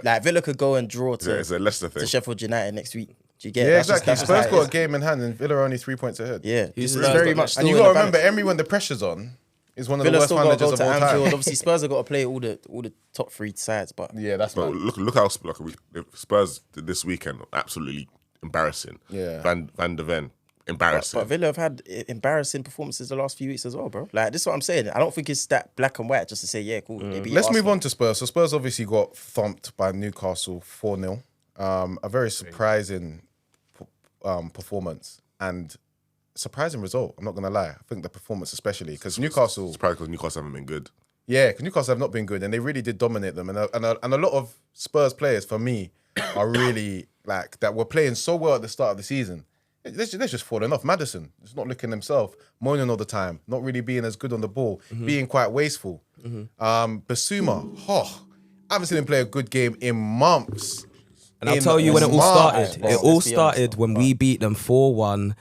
like Villa could go and draw Yeah, it's a Leicester to thing. Sheffield United next week. Do you get? Yeah, That's just- exactly. that's just Spurs how it got is. a game in hand and Villa are only 3 points ahead. Yeah, Who's this is Spurs very got much. next? Still And you in got the to remember, balance. Emery, when the pressure's on, is one of the Villa worst still got to managers go of to all Anfield. time. Obviously, Spurs have got to play all the top 3 sides, but Yeah, that's But mad. look how Spurs did this weekend. Absolutely embarrassing. Yeah. Van de Ven, embarrassing. But Villa have had embarrassing performances the last few weeks as well, bro. Like this is what I'm saying. I don't think it's that black and white just to say, yeah, cool. They beat Let's move Arsenal. on to Spurs. So Spurs obviously got thumped by Newcastle 4-0. A very surprising performance and surprising result. I'm not going to lie. I think the performance especially because Newcastle... It's probably because Newcastle haven't been good. Yeah, because Newcastle have not been good and they really did dominate them. And a lot of Spurs players, for me, are really like that were playing so well at the start of the season. They're just falling off. Maddison is not looking himself, moaning all the time, not really being as good on the ball, being quite wasteful. Basuma, I haven't seen him play a good game in months. And I'll tell you when it all started. bro. It all Let's be honest, started when we beat them 4-1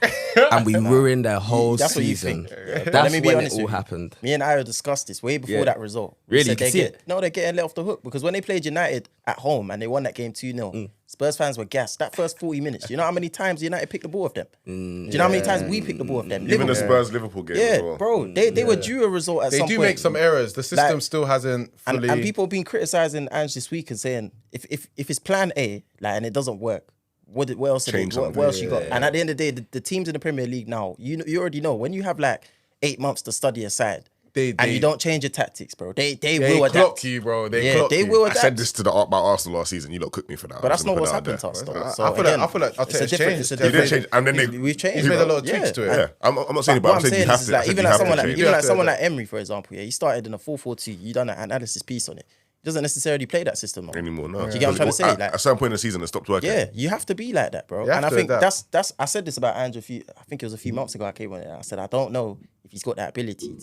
and we ruined their whole That's what you season. think. But That's let me be when honest it all with you. happened. Me and I discussed this way before Yeah. that result. We Really? said You can see it? No, they're getting let off the hook because when they played United at home and they won that game 2-0, Spurs fans were gassed. That first 40 minutes, you know how many times United picked the ball off them? Do you know how many times we picked the ball off them? Even the Liverpool. Spurs-Liverpool game Yeah, as well. bro, they were due a result at They some do point. make some errors. The system Like- still hasn't fully... And people have been criticising Ange this week and saying, if it's plan A, like, and it doesn't work, what else? Change What something. else you got? And at the end of the day, the teams in the Premier League now, you already know when you have like 8 months to study a side. And you don't change your tactics, bro. They will clock adapt. you, bro. They you. will I adapt. said this to about Arsenal last season. You lot cooked me for that. But that's I'm not just what's gonna happened put to us, that out though. there. So I feel like Arteta's changed. He did change, and then we've changed. He's made a bro. lot of tweaks to it. Yeah, I'm not saying, but What I'm saying you have is to. like, I said even you like have someone to like change. even like to someone adapt. like Emery, for example, he started in a 4-4-2. You done an analysis piece on it. He doesn't necessarily play that system Anymore, no. Do you get what I'm trying to say? At Like, a certain point in the season, it stopped working. yeah, you have to be like that, bro. You have And I to think adapt. that's. I said this about Andrew. I think it was a few months ago. I came on it. And I said I don't know if he's got that ability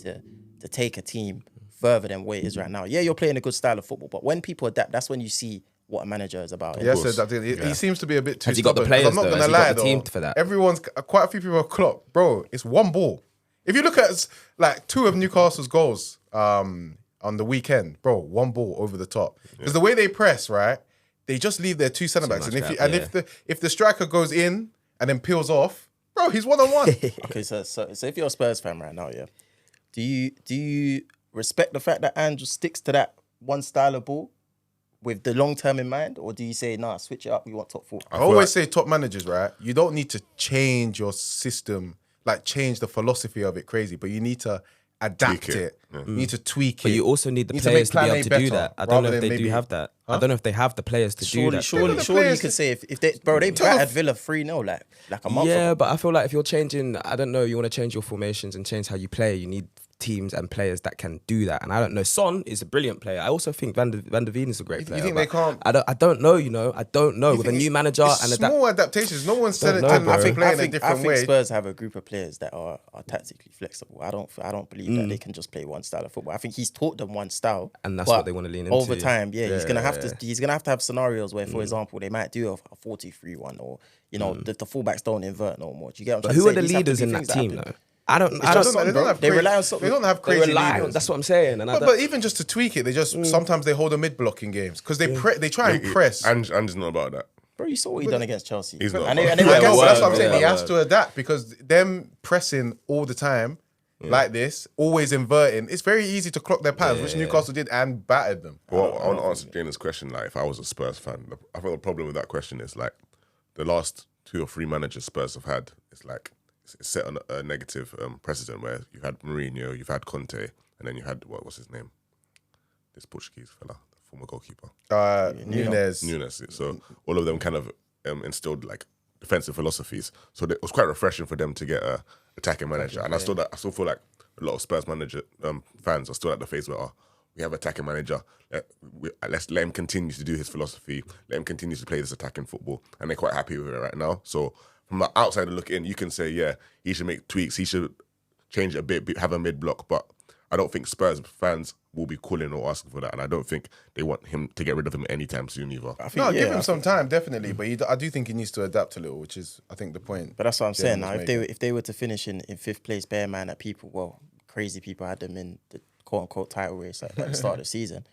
to take a team further than where it is right now. Yeah, you're playing a good style of football, but when people adapt, that's when you see what a manager is about. Yes, he seems to be a bit too Has he got the stubborn. 'Cause players, I'm not though? gonna Has he lie got the though. team for that? Everyone's quite a few people are clocked, bro. It's one ball. If you look at like 2 of Newcastle's goals on the weekend, bro, one ball over the top. Because the way they press, right, they just leave their 2 centre backs, and if the striker goes in and then peels off, bro, he's 1-on-1. Okay, so if you're a Spurs fan right now, yeah, do you respect the fact that Andrew sticks to that one style of ball with the long term in mind, or do you say nah, switch it up? We want top 4. I always say top managers, right? You don't need to change your system, like change the philosophy of it crazy, but you need to adapt Tweak it. it. You need to tweak But it. you also need the You need to players to make be plan able A to do better, that. I don't know rather if they than do maybe- have that. I don't know if they have the players to do that. Surely players you could say if they battered Villa 3-0 like a month Yeah, ago. but I feel like if you're changing, I don't know, you want to change your formations and change how you play, you need teams and players that can do that. And I don't know. Son is a brilliant player. I also think Van der Veen is a great player. You think they can't? I don't know. I don't know. With a new manager It's and small adaptations. No one's telling know, them bro. to play in a I different think way. Spurs have a group of players that are tactically flexible. I don't believe that they can just play one style of football. I think he's taught them one style, And that's but what they wanna lean into. over time. Yeah, he's gonna have Yeah. to. He's gonna have to have scenarios where, for example, they might do a 4-2-3-1, or the fullbacks don't invert no more. Do you get what I'm But trying who are to say? the These have to leaders be in that things team, happen. though? I don't. It's just Son, they bro. don't have They crazy- rely on something. They don't have They crazy rely. leaders. That's what I'm saying. And But even just to tweak it, they just sometimes they hold a mid block in games because they try and press. Ange's not about that. Bro, you saw what he done against Chelsea. He's not. And they I were know, against but that's what I'm Arsenal. saying. He Yeah, has to adapt because them pressing all the time like this, always inverting. It's very easy to clock their patterns, which Newcastle did and battered them. Well, I want to answer Jalen's question. Like, if I was a Spurs fan, I think the problem with that question is like the last 2 or 3 managers Spurs have had. It's like it's set on a negative precedent where you've had Mourinho, you've had Conte, and then you had what's his name? This Portuguese fella, the former goalkeeper, Nunes. So all of them kind of instilled like defensive philosophies. So it was quite refreshing for them to get a attacking manager. And I still feel like a lot of Spurs manager fans are still at the phase where we have attacking manager. Let's let him continue to do his philosophy. Let him continue to play this attacking football, and they're quite happy with it right now. So from the outside look in, you can say, yeah, he should make tweaks. He should change it a bit, have a mid block. But I don't think Spurs fans will be calling or asking for that, and I don't think they want him to get rid of him anytime soon either. Give him some time, definitely. But I do think he needs to adapt a little, which is, I think, the point. But that's what I'm saying. Now, Jalen's making. if they were to finish in 5th place, bear in mind that crazy people had them in the quote unquote title race at the start of the season.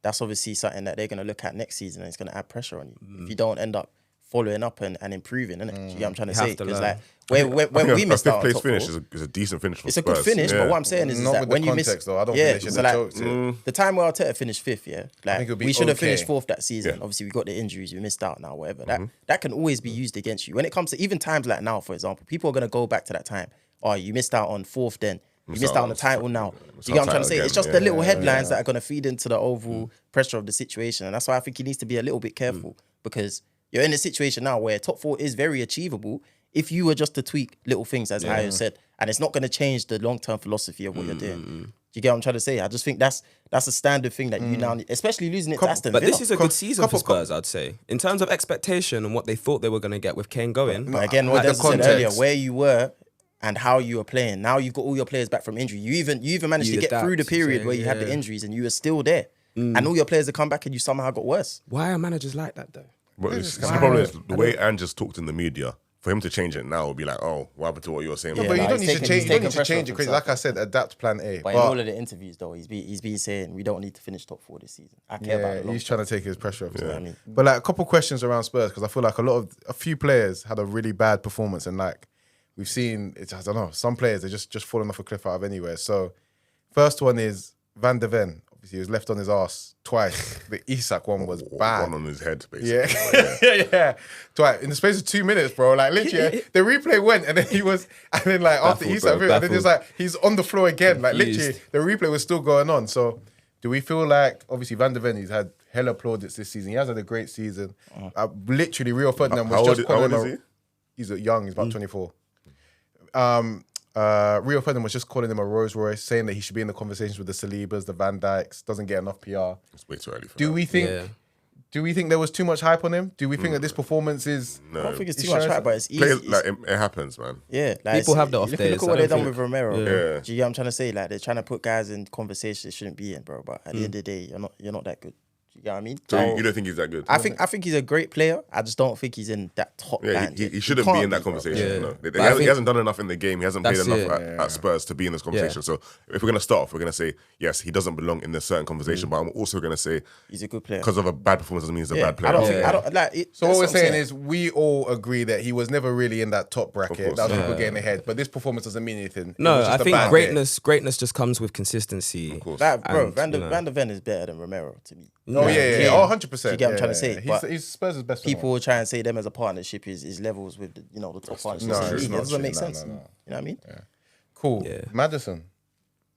That's obviously something that they're going to look at next season, and it's going to add pressure on you if you don't end up following up and improving, innit? Do you get what I'm trying to say? Because like when we missed out on top 4, is a decent finish for it's a Spurs. good finish. Yeah. But what I'm saying is Not that with when the you context, miss, though. I don't yeah, think they should so have like choked it. the time where Arteta finished 5th, yeah, like think it'll be we should have okay. finished 4th that season. Yeah. Obviously, we got the injuries, we missed out now, whatever. That can always be used against you when it comes to even times like now. For example, people are gonna go back to that time. Oh, you missed out on 4th then. You missed out on the title now. Do you get what I'm trying to say? It's just the little headlines that are going to feed into the overall pressure of the situation. And that's why I think he needs to be a little bit careful because you're in a situation now where top 4 is very achievable if you were just to tweak little things, as Ayo said. And it's not going to change the long-term philosophy of what you're doing. Do you get what I'm trying to say? I just think that's a standard thing that you now need, especially losing it to Aston But Villa. this is a good season for Spurs, I'd say. In terms of expectation and what they thought they were going to get with Kane going. But again, what the Des said context. earlier, where you were and how you were playing. Now you've got all your players back from injury. You even managed You to get adapt, through the you period say, where you had the yeah. injuries and you were still there. And all your players have come back and you somehow got worse. Why are managers like that, though? But the problem is the way Ange just talked in the media. For him to change it now would be like, oh, what happened to what you were saying? No, Yeah, but you no, don't he's need to taking- change. he's You don't taking need to pressure change it off crazy. himself. Like I said, adapt plan A. But in all of the interviews, though, he's been saying we don't need to finish top 4 this season. I care about yeah, it. he's trying to take his pressure off. I mean? But like a couple questions around Spurs because I feel like a few players had a really bad performance and like we've seen, I don't know, some players are just falling off a cliff out of anywhere. So first one is Van der Ven. Obviously, he was left on his ass twice. The Isak one was bad. One on his head, basically. Yeah. Twice. In the space of 2 minutes, bro. Like, literally, the replay went, and then after Isak, and then it's like, he's on the floor again. Like, literally, the replay was still going on. So, do we feel like, obviously, Van der Ven, he's had hella plaudits this season. He has had a great season. Literally, Rio Ferdinand was just calling him. How old is he? He's young, he's about 24. Rio Ferdinand was just calling him a Rolls Royce, saying that he should be in the conversations with the Salibas, the Van Dijks, doesn't get enough PR. It's way too early for Do that. we think there was too much hype on him? Do we think that this performance is... No. I don't think it's too much hype, but it's easy. Players, like, it happens, man. Yeah, like People have the off look days. at what I they've don't done think- with Romero. Yeah. Do you get what I'm trying to say? Like they're trying to put guys in conversations they shouldn't be in, bro. But at the end of the day, you're not that good. Do you get what I mean? So you don't think he's that good? I think he's a great player. I just don't think he's in that top band. He shouldn't be in that conversation. Yeah. No. But He hasn't done enough in the game. He hasn't played That's enough it. at Spurs to be in this conversation. So if we're going to start off, we're going to say, yes, he doesn't belong in this certain conversation, but I'm also going to say He's a good player. because of a bad performance doesn't mean he's a bad player. I don't like it. So what we're saying is we all agree that he was never really in that top bracket. course. That was people getting ahead. But this performance doesn't mean anything. It No, was just I a think bad greatness just comes with consistency. Of course. Like, bro, And, Van you know. der Ven is better than Romero to me. day. Oh, yeah. Oh, 100%. Do you get what I'm trying to say? But He's Spurs' best people will try and say them as a partnership is levels with the top partnership. no, in the it's league. not That doesn't true. make No, sense. no. You know what I mean? Cool. Yeah. Madison.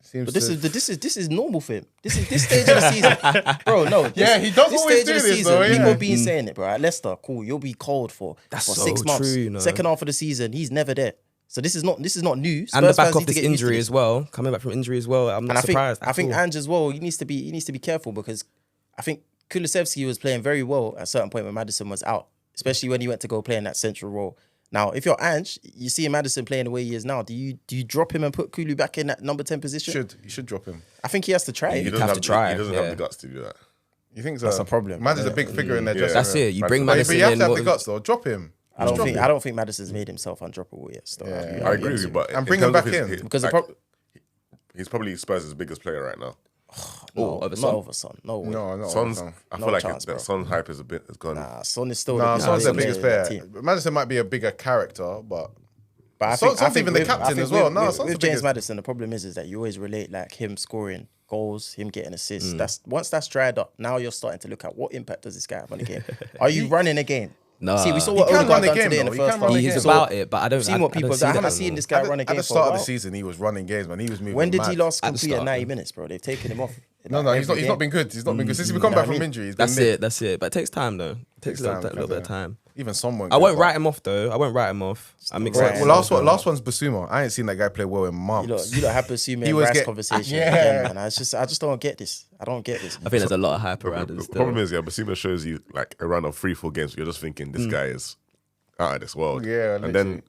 Seems But this to- is normal for him. This stage of the season, bro. No, Yeah, he does this always stage do of the this, season, though, yeah. people been saying it, bro. At Leicester, cool. You'll be cold for so 6 months. true, you know. Second half of the season, he's never there. So this is not new. And the Spurs back fans off need to his get used to injury this. as well, coming back from injury as well. I'm not And surprised. I think Ange as well. He needs to be careful because I think Kulusevski was playing very well at a certain point when Maddison was out, especially when he went to go play in that central role. Now, if you're Ange, you see Maddison playing the way he is now. Do you drop him and put Kulu back in that number 10 position? You should drop him. I think he has to try. He it. doesn't have to try, He doesn't yeah. have the guts to do that. You think so? That's a problem. Madison's a big figure in there. dressing That's room. it. You bring But Madison you have in. to have what- the guts though. Drop him. I don't think Maddison's made himself undroppable yet. Still. I agree with you, but And in bring him terms of back his- in. Because he's probably Spurs' biggest player right now. over not Son. over Son. No way. No. Son's, I No feel like chance, bro. that Son's hype is gone. Nah, Son is still Nah, Son's the biggest in that player. team. Madison might be a bigger character, but But Son's even the captain as well. No, Son's with the James biggest. Maddison, the problem is that you always relate like him scoring goals, him getting assists. That's once that's dried up. Now you're starting to look at what impact does this guy have on the game. Are you running a game? Nah. See, we saw He what can Odegaard run the done game, today in the though. He first can half. run the He's game. about it, but I don't. I've seen what people. see I haven't that seen no this more. guy run a game At the for a start of while. the season, he was running games, man. He was moving. When did he mad. last At the complete at start, 90 yeah. minutes, bro? They've taken him off. No, Like, he's not. every He's not game. been good. He's not been good since he come know back what I from mean? injury. He's That's been it. That's it. But it takes time though. It takes a little bit of time. Even someone. I won't write him off though. I won't write him off. I'm excited. Well, last one's Basuma. I ain't seen that guy play well in months. You don't have to assume He in was Rice get- conversation Yeah. again, man. I just don't get this. I don't get this. I think there's a lot of hype around it The still. problem is, Basima shows you like a run of 3-4 games. You're just thinking this guy is out of this world. Yeah, and literally. then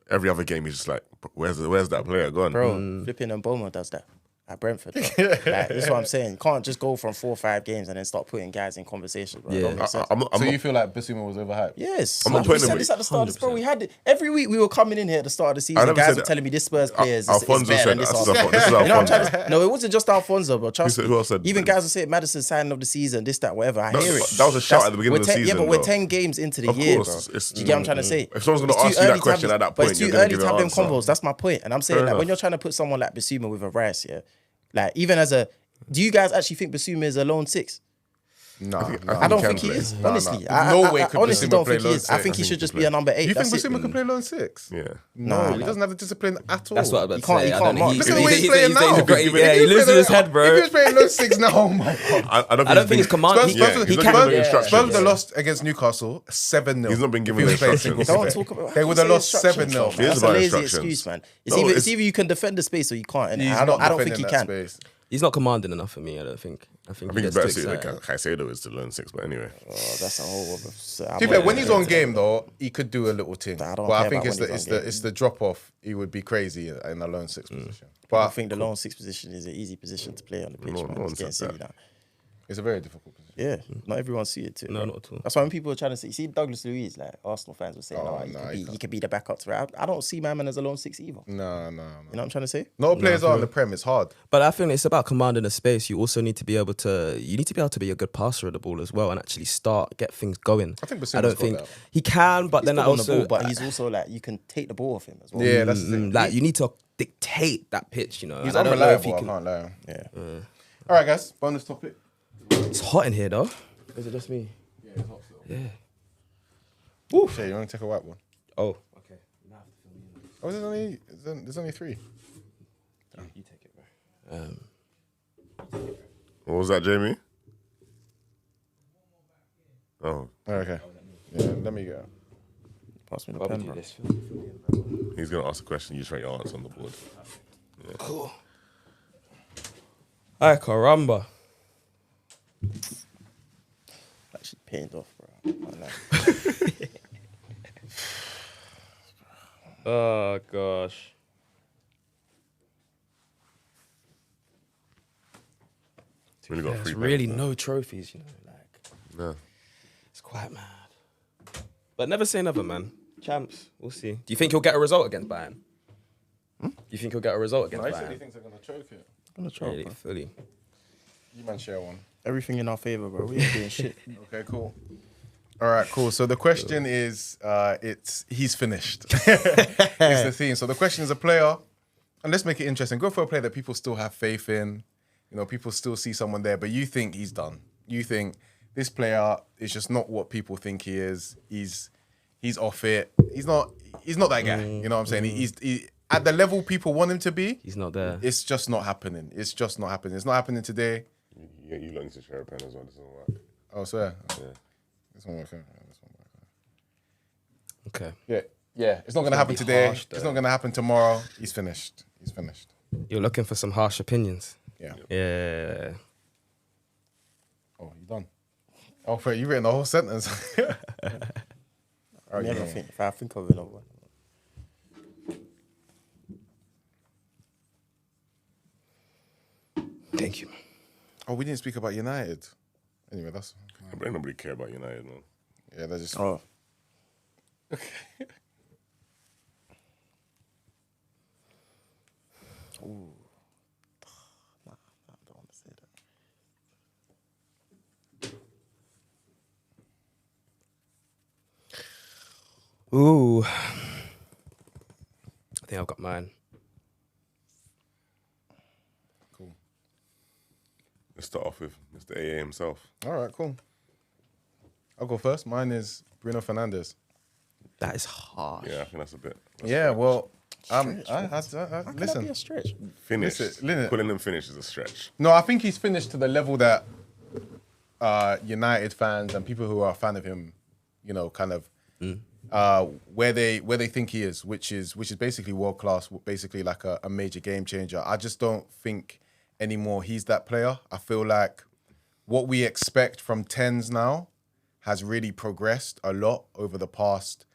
every other game he's just like, where's that player gone? Bro, flipping and Boma does that at Brentford. Bro. Like, that's what I'm saying. You can't just go from 4 or 5 games and then start putting guys in conversation, bro. It Yeah. don't make sense. I'm not, So you feel like Basuma was overhyped? Yes, I'm not we putting said him- this at the start of this, bro. We had it every week. We were coming in here at the start of the season. never Guys said were that. telling me this Spurs players is Alfonso better said than this that. Arsenal. This is You know what I'm Alfonso. trying to? No, it wasn't just Alfonso, bro. Trust Who me. said- who else said Even that? guys were saying Madison signing of the season, this, that, whatever. I hear it. That was a shout at the beginning we're of the 10 season, Yeah, but we're though. 10 games into the Of year, course, bro. it's- Do you get what I'm trying to say? If someone's gonna It's too ask you that early to question have- at that but point, it's too you're gonna early give to an have them answer. combos. That's my point. And I'm saying Fair that when enough. you're trying to put someone like Basuma with a Rice, yeah, like even as a, do you guys actually think Basuma is a lone 6? No, I don't can think he play. is. No, Honestly, no. I No way could honestly Basuma don't play think he lone is. I six. think he I should think just he be a number 8. You think That's it. Basuma can play lone 6? Yeah. Nah, He doesn't have the discipline at all. That's what I'm He can't- he can't mark. Look at the way he's playing now. Yeah, he loses his head, If bro. he was playing lone 6 now, oh my god. I I don't think he's command. Spurs, He Yeah, Spurs, he's he not can. given instructions. Spurs would have lost against Newcastle 7-0. He's not been given If he was playing instructions. single Don't figure. talk about. They would have say lost instructions, 7-0. bro. It is That's a about lazy instructions. excuse, man. It's No, either it's- you can defend the space or you can't. And He's I not don't think he defending can. that space. He's not commanding enough for me. I don't think. I think I he think it's gets better too suited excited. like Caicedo is to learn 6, but anyway. Oh, that's a whole other. So To be fair, when he's on game though, he could do a little thing. I don't But I care think about when he's on game. it's the drop off. He would be crazy in a lone 6 position. I But think the lone 6 position is an easy position to play on the pitch, No man. one It's getting said silly that. now. it's a very difficult position. Yeah, not everyone see it too. No, bro. not at all. That's why when people are trying to say, you see Douglas Luiz, like Arsenal fans were saying, Oh, oh, no, he could be the backup to it. I don't see my man as a lone 6 either. You No. know what I'm trying to say? Not all players are on the Prem. It's hard. But I think it's about commanding the space. You also need to be able to. You need to be able to be a good passer of the ball as well, and actually get things going. I think Basuma's I don't got think that. he can, but then He's I good on also the ball, but he's also like, you can take the ball off him as well. Yeah, that's the thing. like you need to dictate that pitch. You know, He's and I don't know if he unreliable. I can. can't lie. Yeah. All right, guys. Bonus topic. It's hot in here, though. Is it just me? Yeah, it's hot still. Yeah. Shay, you want to take a white one? Oh, okay. Oh, there's only 3. You take it, bro. What was that, Jamie? Oh, Okay. Yeah, let me go. Pass me the Bobby, pen, do bro. this. he's gonna ask a question. You just write your answer on the board. Cool. Ay, caramba. Actually pained off, bro. Oh, gosh. Really got There's 3 really pens, no trophies, you know. Like, no. it's quite mad. But never say never, man. Champs, we'll see. Do you think he'll get a result against Bayern? Do you think he'll get a result against He said he Bayern? thinks they're going to choke it. I'm gonna choke, Really, bro. fully. You man share one. Everything in our favor, bro. We ain't doing shit. Okay, cool. All right, cool. So the question is, he's finished. It's the theme. So the question is a player, and let's make it interesting. Go for a player that people still have faith in. You know, people still see someone there, but you think he's done. You think this player is just not what people think he is. He's off it. He's not that guy. You know what I'm saying? He's at the level people want him to be. He's not there. It's just not happening. It's just not happening. It's not happening today. You lot need to share a pen as well. This doesn't work. Oh, swear. Yeah. This one works. This one works. Okay. Yeah. It's not gonna happen be today. harsh, though. It's not gonna happen tomorrow. He's finished. You're looking for some harsh opinions. Yeah. Yeah. Oh, you done? Oh, Fred, you written the whole sentence. All right, Never yeah. think. If I think of another one. Thank you, man. Oh, we didn't speak about United. Anyway, that's Ain't nobody care about United, man. yeah. They're just Oh. Ooh. Nah, I don't want to say that. Ooh. I think I've got mine. cool. Let's start off with Mr. AA himself. All right, cool. I'll go first. Mine is Bruno Fernandes. That is harsh. Yeah, I think that's a bit. Yeah, well, Stretch, I How can that be listen. a stretch? Finished. Listen. Calling him finished is a stretch. No, I think he's finished to the level that United fans and people who are a fan of him, you know, kind of where they think he is, which is basically world class, basically like a major game changer. I just don't think anymore he's that player. I feel like what we expect from 10s now has really progressed a lot over the past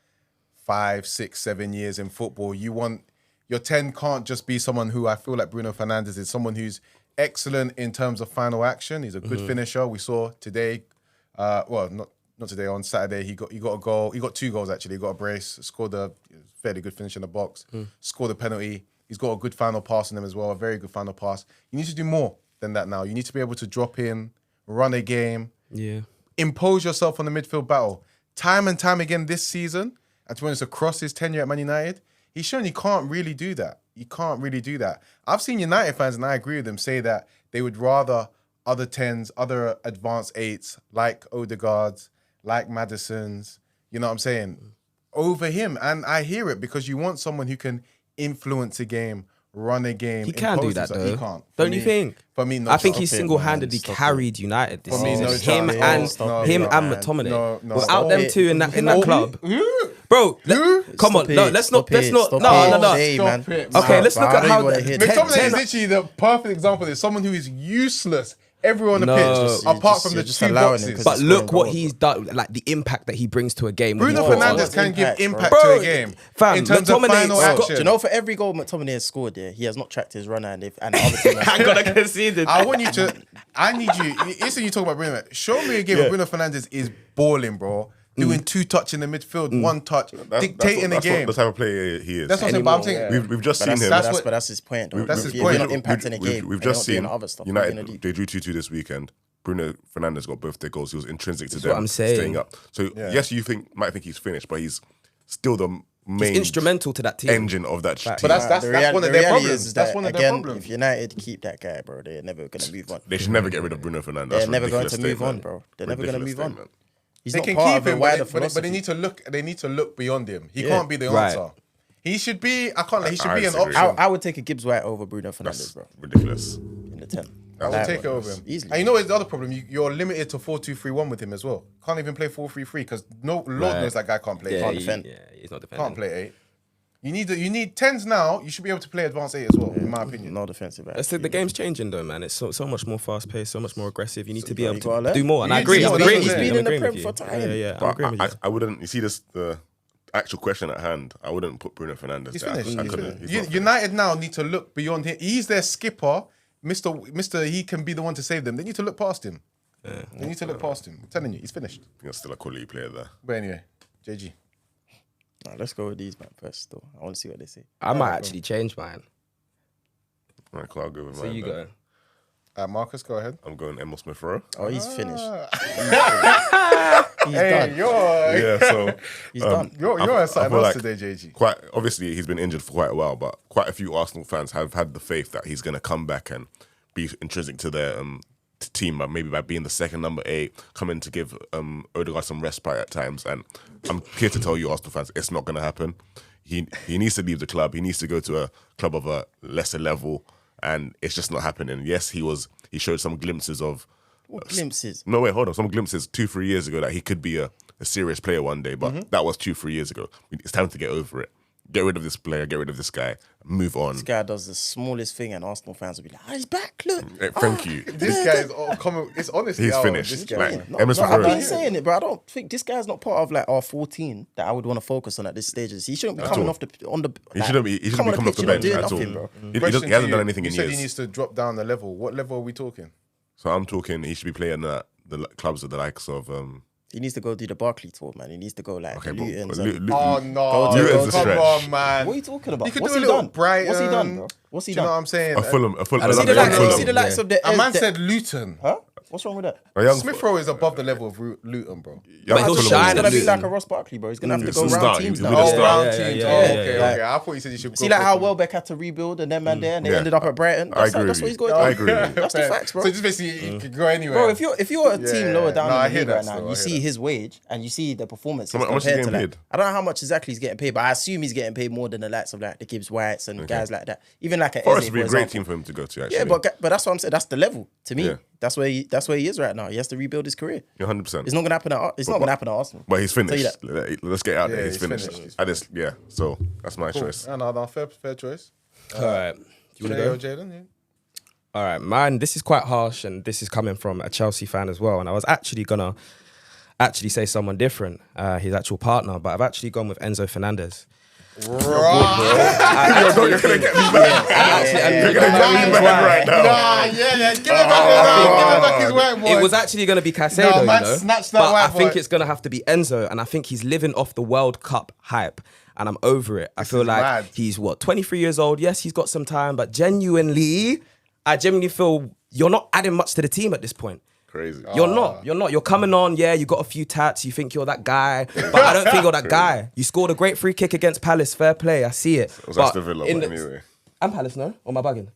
5, 6, 7 years in football. Your 10 can't just be someone who I feel like Bruno Fernandes is someone who's excellent in terms of final action. He's a good finisher. We saw today, not today, on Saturday, he got a goal. He got 2 goals actually. He got a brace, scored a fairly good finish in the box, scored a penalty. He's got a good final pass in him as well, a very good final pass. You need to do more than that now. You need to be able to drop in, run a game, Yeah. impose yourself on the midfield battle. Time and time again this season, and to be honest, across his tenure at Man United, he's shown he can't really do that. He can't really do that. I've seen United fans, and I agree with them, say that they would rather other 10s, other advanced 8s, like Odegaard's, like Maddison's, you know what I'm saying, over him. And I hear it because you want someone who can influence a game, run a game. He can do that, impose himself. though. He can't. Don't you think? For me, no I think chance. he single-handedly Stop it. carried United this For me, season. no him chance. and Stop him it, and man. McTominay. No, Without stop them it. two in that club, bro. Let's not. Let's not. Stop No. it, Shay, man. Stop it, Okay, man. let's look I at don't how even wanna hear that. McTominay is literally the perfect example. There's someone who is useless everywhere on the pitch, apart from the just 2 allowing him boxes. 'cause But He's look scoring what goals, he's done, like the impact that he brings to a game. when Bruno he puts on- Fernandes can give Impact, impact bro. to a Bro, game fam, in terms of McTominay's final got- action. Do you know for every goal McTominay has scored, he has not tracked his runner and the other team has I'm gonna concede it. I want you to. I need you. Listen, you talk about Bruno. Show me a game where Bruno Fernandes is balling, bro. Doing 2 touch in the midfield, 1 touch, dictating the game. That's the type of player he is. That's what I'm saying. But I'm saying We've just But seen him. that's his point, though. That's If his you're point. not impacting a game, We've and you're just not doing seen other stuff. what are you gonna United. do? They drew 2-2 this weekend. Bruno Fernandes got both their goals. He was intrinsic to That's them what I'm saying. staying up. So yes, you might think he's finished, but he's still the main instrumental to that team. engine of that team. But that's one of their problems. That's one of their problems. If United keep that guy, bro, they're never gonna move on. They should never get rid of Bruno Fernandes. They're never going to move on, bro. They're never going to move on. He's They not can part keep of a him, wider but philosophy. they need to look. They need to look beyond him. He Yeah. can't be the Right. answer. He should be. I can't. He should I be an disagree. option. I would take a Gibbs White over Bruno Fernandes, That's bro. ridiculous. In the 10. I will take it over him. Easily. And you know what's the other problem? You're limited to 4-2-3-1 with him as well. Can't even play 4-3-3 because Lord knows that guy can't play. Yeah, Can't defend. he's not defending. Can't play 8. You need 10s now. You should be able to play advanced 8 as well, in my opinion. No defensive. The game's changing though, man. It's so much more fast paced, so much more aggressive. You need to be you able gotta to learn. do more. And I You agree. need I'm to- agreeing he's with you. been I'm in the agreeing Prem with for you. time. Yeah. I'm But agreeing with you. I wouldn't. You see the actual question at hand. I wouldn't put Bruno Fernandes. He's there. finished. I He's couldn't. finished. He's not finished. United now need to look beyond him. He's their skipper. Mister, he can be the one to save them. They need to look past him. They need to look past him. I'm telling you, he's finished. I think that's still a quality player there. But anyway, JG. Nah, let's go with these man first, though. I want to see what they say. I might actually change mine. All right, cool, I'll go with So mine you then. go. Marcus, go ahead. I'm going Emil Smith Rowe. Oh, he's finished. He's Hey, done. Yeah, so He's done. you're I at something feel else like today, JG. quite obviously he's been injured for quite a while, but quite a few Arsenal fans have had the faith that he's going to come back and be intrinsic to their team, but maybe by being the second number 8, coming to give Odegaard some respite at times. And I'm here to tell you, Arsenal fans, it's not going to happen. He needs to leave the club. He needs to go to a club of a lesser level, and it's just not happening. Yes, he showed some glimpses of. What glimpses? No, wait, hold on. Some glimpses 2-3 years ago that he could be a serious player one day, but that was 2-3 years ago. It's time to get over it. Get rid of this player, get rid of this guy, move on. This guy does the smallest thing, and Arsenal fans will be like, "Ah, he's back, look." Thank you. This guy is all coming. It's honestly He's out. finished. This guy. Like, No, Emil no, Smith I've Rowe- been saying it, bro. I don't think this guy's not part of like our 14 that I would want to focus on at this stage. He shouldn't be coming all. off the on the. He shouldn't be coming off the pitch, bench doing at all. nothing, bro. He Question to hasn't you, done anything you in said years. he needs to drop down the level. What level are we talking? So I'm talking, he should be playing at the clubs of the likes of. He needs to go do the Barclay tour, man. He needs to go like Okay, the but Lutons. Oh no! Luton's a Come stretch. on, man. What are you talking about? You could What's do a he little done? Brighton. What's he done, bro? What's he Do you know what done? I'm saying? a Fulham. I See don't the know. likes, Fulham. see the likes of the. A man the- said Luton. huh? What's wrong with that? A young Smith Rowe is above the level of Luton, bro. But he'll Fulham shine He's at gonna be Luton. like a Ross Barkley, bro. He's gonna have to It's go a round start. teams He'll now. be the Oh, start. round Yeah, teams. yeah, Oh, yeah, okay, yeah. okay. I thought you said you should. See go like for how Fulham. Welbeck had to rebuild and them man there, and they Yeah. ended up at Brighton. I That's agree what with he's you. going I to agree do. with you. That's the facts, bro. So just basically, you could go anywhere. Bro, if you're a team Yeah, lower down no, I in the hear league that right still, now, I you hear see that. his wage and you see the performances How much is he compared to getting like, paid? I don't know how much exactly he's getting paid, but I assume he's getting paid more than the likes of like the Gibbs Whites and guys like that. Even like a Forest Eze, would be a for great example. team for him to go to, actually. Yeah, but that's what I'm saying. That's the level to me. Yeah. That's where he is right now. He has to rebuild his career. Yeah, 100%. It's not gonna happen at. It's not gonna happen at Arsenal. But he's Tell you finished. that. Let's get out there. Yeah, He's he's finished. finished. Yeah. So that's my choice. No, fair choice. All right. Do you want to go? Jalen? Yeah. All right, man. This is quite harsh, and this is coming from a Chelsea fan as well. And I was actually gonna say someone different, his actual partner, but I've actually gone with Enzo Fernandez. You're gonna get me back. You're gonna get me back right now. Yeah. Give him back his whiteboard. It was actually going to be Caicedo, No, man, you know, snatch that but I whiteboard. think it's going to have to be Enzo, and I think he's living off the World Cup hype, and I'm over it. I feel is like mad. he's 23 years old. Yes, he's got some time, but I genuinely feel you're not adding much to the team at this point. Crazy. You're not. You're coming on. Yeah, you got a few tats. You think you're that guy, but I don't think you're that guy. You scored a great free kick against Palace. Fair play. I see it. It was But Aston Villa, in but the- anyway. I'm Palace, no? Or am I bugging?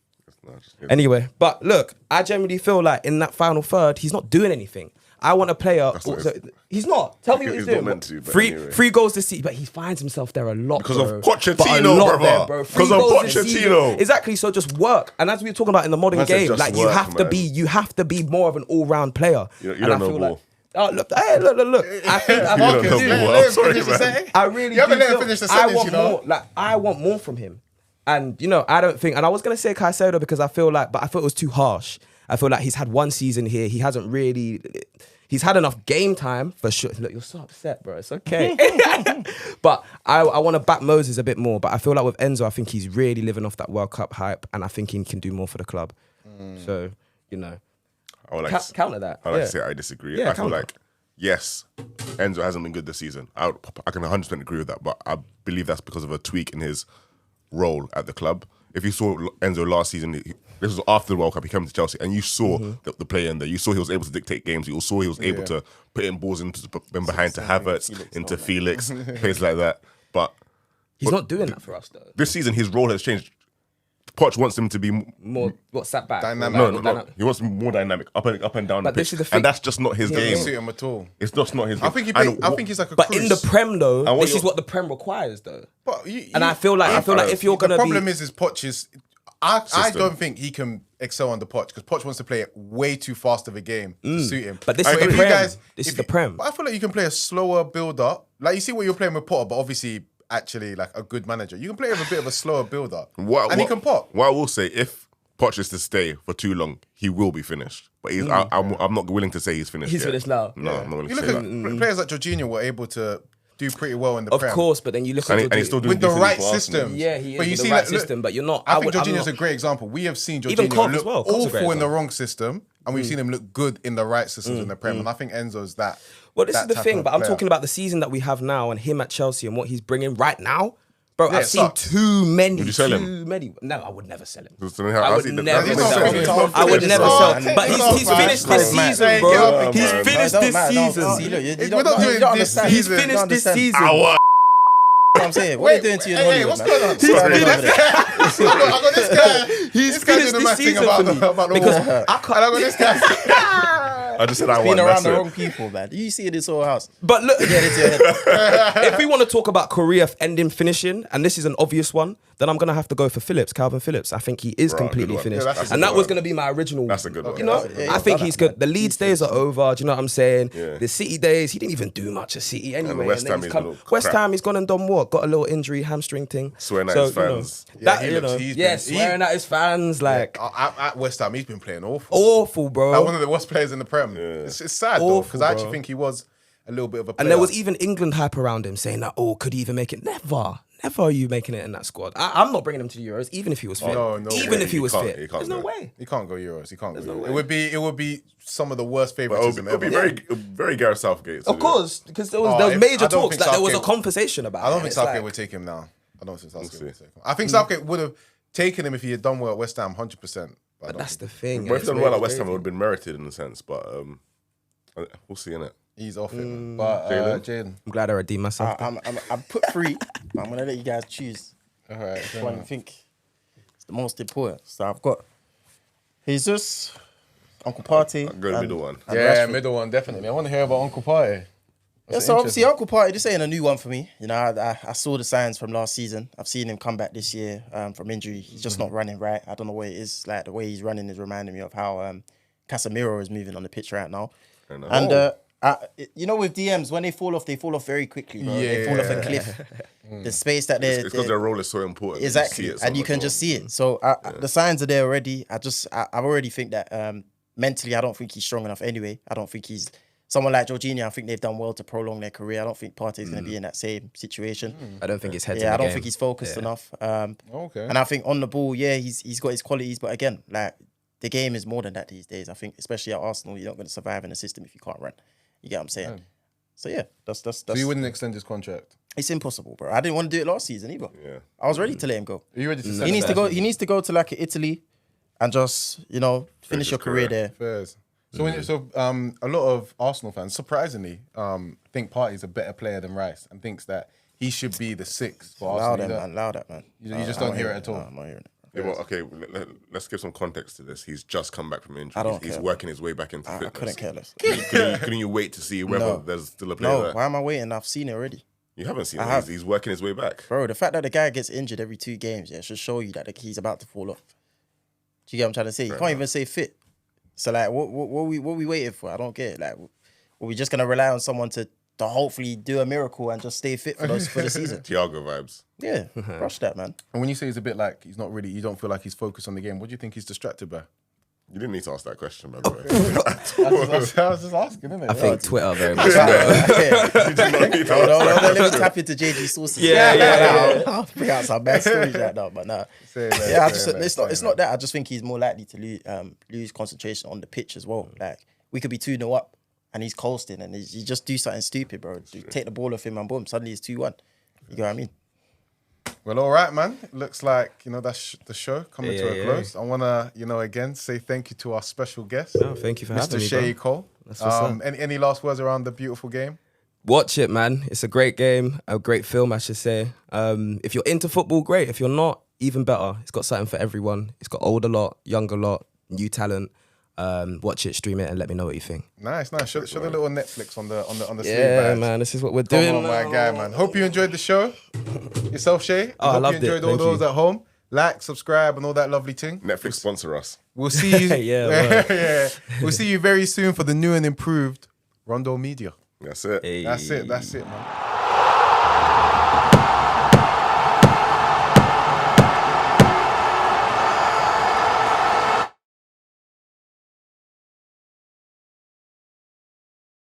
No, just kidding. Anyway, but look, I generally feel like in that final third, he's not doing anything. I want a player. That's not He's not. Tell me what He's he's not doing. meant to, but three anyway. goals this season, but he finds himself there a lot. Because bro. of Pochettino, But a lot brother. there, bro. Because Three of goals this season. Pochettino. Exactly. So just work. And as we were talking about in the modern Man said game, just like you work, have to man. you have to be more of an all-round player. You And don't I know feel ball. like, oh look, hey, look. I think I don't know do. ball. Let him I'm sorry, finish the man. sentence. I really You haven't do let him feel- finish the I sentence, want you know? more. Like I want more from him, and I don't think. And I was gonna say Caicedo because I feel like, but I thought it was too harsh. I feel like he's had one season here. He hasn't really. He's had enough game time for sure. Look, you're so upset, bro. It's okay. But I want to back Moses a bit more. But I feel like with Enzo, I think he's really living off that World Cup hype, and I think he can do more for the club. So I would like to- counter that. I would like Yeah. to say I disagree. Yeah, I feel counter. like, yes, Enzo hasn't been good this season. I can 100% agree with that, but I believe that's because of a tweak in his role at the club. If you saw Enzo last season, this was after the World Cup, he came to Chelsea, and you saw the player in there. You saw he was able to dictate games. You saw he was able to put in balls in behind to Havertz, into Felix, plays like that. But He's not doing that for us though. This season, his role has changed. Poch wants him to be More sat back. Dynamic. no. He wants him more dynamic, up and down. But the this pitch. is the thing. And that's just not his Doesn't game. suit him at all. It's just not his game. I think he's like a But in the Cruz. Prem though, what this is you're- what the Prem requires though. But And I feel like if you're gonna the problem be, is Poch is. I System. don't think he can excel under Poch because Poch wants to play way too fast of a game to suit him. But this is If the you Prem. guys- This if is the you- Prem. But I feel like you can play a slower build up. Like you see what you're playing with Potter, but obviously actually like a good manager. You can play with a bit of a slower build up, and he can pop. What I will say, if Poch is to stay for too long, he will be finished. But I'm not willing to say he's finished. He's yet. finished now. No, I'm not willing You to look say at that. players like Jorginho were able to do pretty well in the of Prem. course, but then you look And at he's still doing with the decently right for Arsenal. system. Yeah, he is But you with see, the right like, look, system, but you're not. I think I'm Jorginho's not- a great example. We have seen Even Jorginho Klopp as look well. Klopp's a great awful in the example. wrong system, and we've seen him look good in the right systems in the Prem. And I think Enzo's that. Well, this that is the type thing, of but I'm player. talking about the season that we have now and him at Chelsea and what he's bringing right now. Bro, Yeah, I've it seen sucks. too many. Would you sell him? Too many. No, I would never sell him. So then how- I how's would he- never that's- sell that's- him. that's- I would that's- never that's- sell that's- him. But that's- he's that's- finished that's- this that's- season, that's- bro. that's- He's that's- finished No, this man, no, season. see, look, you We're don't- not you doing don't this understand. He's season. finished this understand. season. I'm saying, what are you doing to your Hollywood, what's man? going on? What's going on over there? I got this guy. He's this guy finished doing the this mad thing season about for the me. about the Because wall. I can't- And I got this guy. I just said I Been won. around That's the it. wrong people, man. You see this whole house. But look, Get it to your head. if we want to talk about career ending finishing, and this is an obvious one, then I'm gonna have to go for Phillips, Calvin Phillips. I think he is Right, completely good one. finished, Yeah, that's a and good that was one. gonna be my original. That's a good one. You know, That's a good I one. think he's good. The Leeds days are over. Do you know what I'm saying? Yeah. The City days, he didn't even do much at City anyway. West then Ham, he's he's come- a little West crap. Ham, he's gone and done what? Got a little injury, hamstring thing. Swearing at So, his you know, fans. that he you looks- know, he's yeah, been- swearing at his fans, like At West Ham, he's been playing awful. awful, bro. Like one of the worst players in the Prem. It's sad though, Awful, because I actually bro. think he was a little bit of a player. And there was even England hype around him saying that, oh, could he even make it? Never. Never are you making it in that squad. I'm not bringing him to the Euros, even if he was fit. no even way. if he was can't- fit. he can't There's no do it. way. He can't go Euros. He can't go. no Euros. way. It would be some of the worst But favoritism it'll be ever. very Gareth Southgate. Of course, because there was I major don't talks think that there was a Southgate- conversation about. I don't it. think It's Southgate like- would take him now. I don't think Southgate see. would take him. I think Southgate would have taken him if he had done well at West Ham, 100%. But that's the thing. But if it's he'd done well really at West Ham, it crazy. would have been merited in a sense. But we'll see, innit? He's off it. But Jalen. I'm glad I redeemed myself. I'm put three, but I'm going to let you guys choose All right. which one you think is the most important. So I've got Jesus, Uncle Party. I'll go the middle one. and Yeah, Rashford. middle one, definitely. I want to hear about Uncle Party. Yeah, so obviously Uncle Party, this ain't a new one for me. You know, I saw the signs from last season. I've seen him come back this year from injury. He's just not running right. I don't know what it is. Like the way he's running is reminding me of how Casemiro is moving on the pitch right now. And you know, with DMs, when they fall off very quickly. Bro. They fall off a cliff. The space that It's because their role is so important. exactly, You see it so and you much can more. just see it. So the signs are there already. I already think that mentally, I don't think he's strong enough. Anyway, I don't think he's someone like Jorginho. I think they've done well to prolong their career. I don't think Partey's going to be in that same situation. I don't think his head's in Yeah, the I don't game. think he's focused enough. Okay. And I think on the ball, yeah, he's got his qualities, but again, like the game is more than that these days. I think, especially at Arsenal, you're not going to survive in a system if you can't run. You get what I'm saying? So yeah, that's So you wouldn't extend his contract? it's impossible, bro. I didn't want to do it last season either. Yeah. I was ready to let him go. Are you ready to send He needs him to back? go. He needs to go to like Italy, and just finish your his career career. there. Fairs. So, a lot of Arsenal fans, surprisingly, think Partey's a better player than Rice and thinks that he should be the sixth for Allow Arsenal. that, man. Allow that, man. You just don't hear it at all? No, I'm not hearing it. Yeah, well, okay, let's give some context to this. He's just come back from injury. I don't He's care. working his way back into I fitness. couldn't care less. Couldn't you wait to see whether No. there's still a player No, there? why am I waiting? I've seen it already. You haven't seen I him. have. He's working his way back. Bro, the fact that the guy gets injured every 2 games, yeah, should show you that he's about to fall off. Do you get what I'm trying to say? You can't even say fit. So like, what we waiting for? I don't get it. Like, are we just gonna rely on someone to hopefully do a miracle and just stay fit for the season? Thiago vibes. Yeah, rush that, man. And when you say he's a bit like he's not really, you don't feel like he's focused on the game. What do you think he's distracted by? You didn't need to ask that question, by the way. I was just asking, innit? I think Twitter very much. You did not need to ask No, that let me tap into JG sources. Yeah. I'll bring out some bad stories right now, but no. Yeah, it's not that. I just think he's more likely to lose concentration on the pitch as well. Like we could be 2-0 up and he's coasting and you just do something stupid, bro. Take the ball off him and boom, suddenly it's 2-1. You know what I mean? Well, all right, man. Looks like, that's the show coming to a Yeah. close. I want to, again, say thank you to our special guest, No, thank you for having Mr. me, bro. Sheyi Cole. That's what's up. Any last words around the beautiful game? Watch it, man. It's a great game, a great film, I should say. If you're into football, great. If you're not, even better. It's got something for everyone. It's got older lot, younger lot, new talent. Watch it, stream it, and let me know what you think. Nice. Show the little Netflix on the sleeve. Yeah, man. This is what we're doing. Come on, my guy, man. Hope you enjoyed the show. Yourself, Shay. I hope loved you it. enjoyed all Thank those at home. Like, subscribe, and all that lovely thing. Netflix sponsor us. We'll see you. Yeah, yeah. We'll see you very soon for the new and improved Rondo Media. That's it. Hey. That's it, man.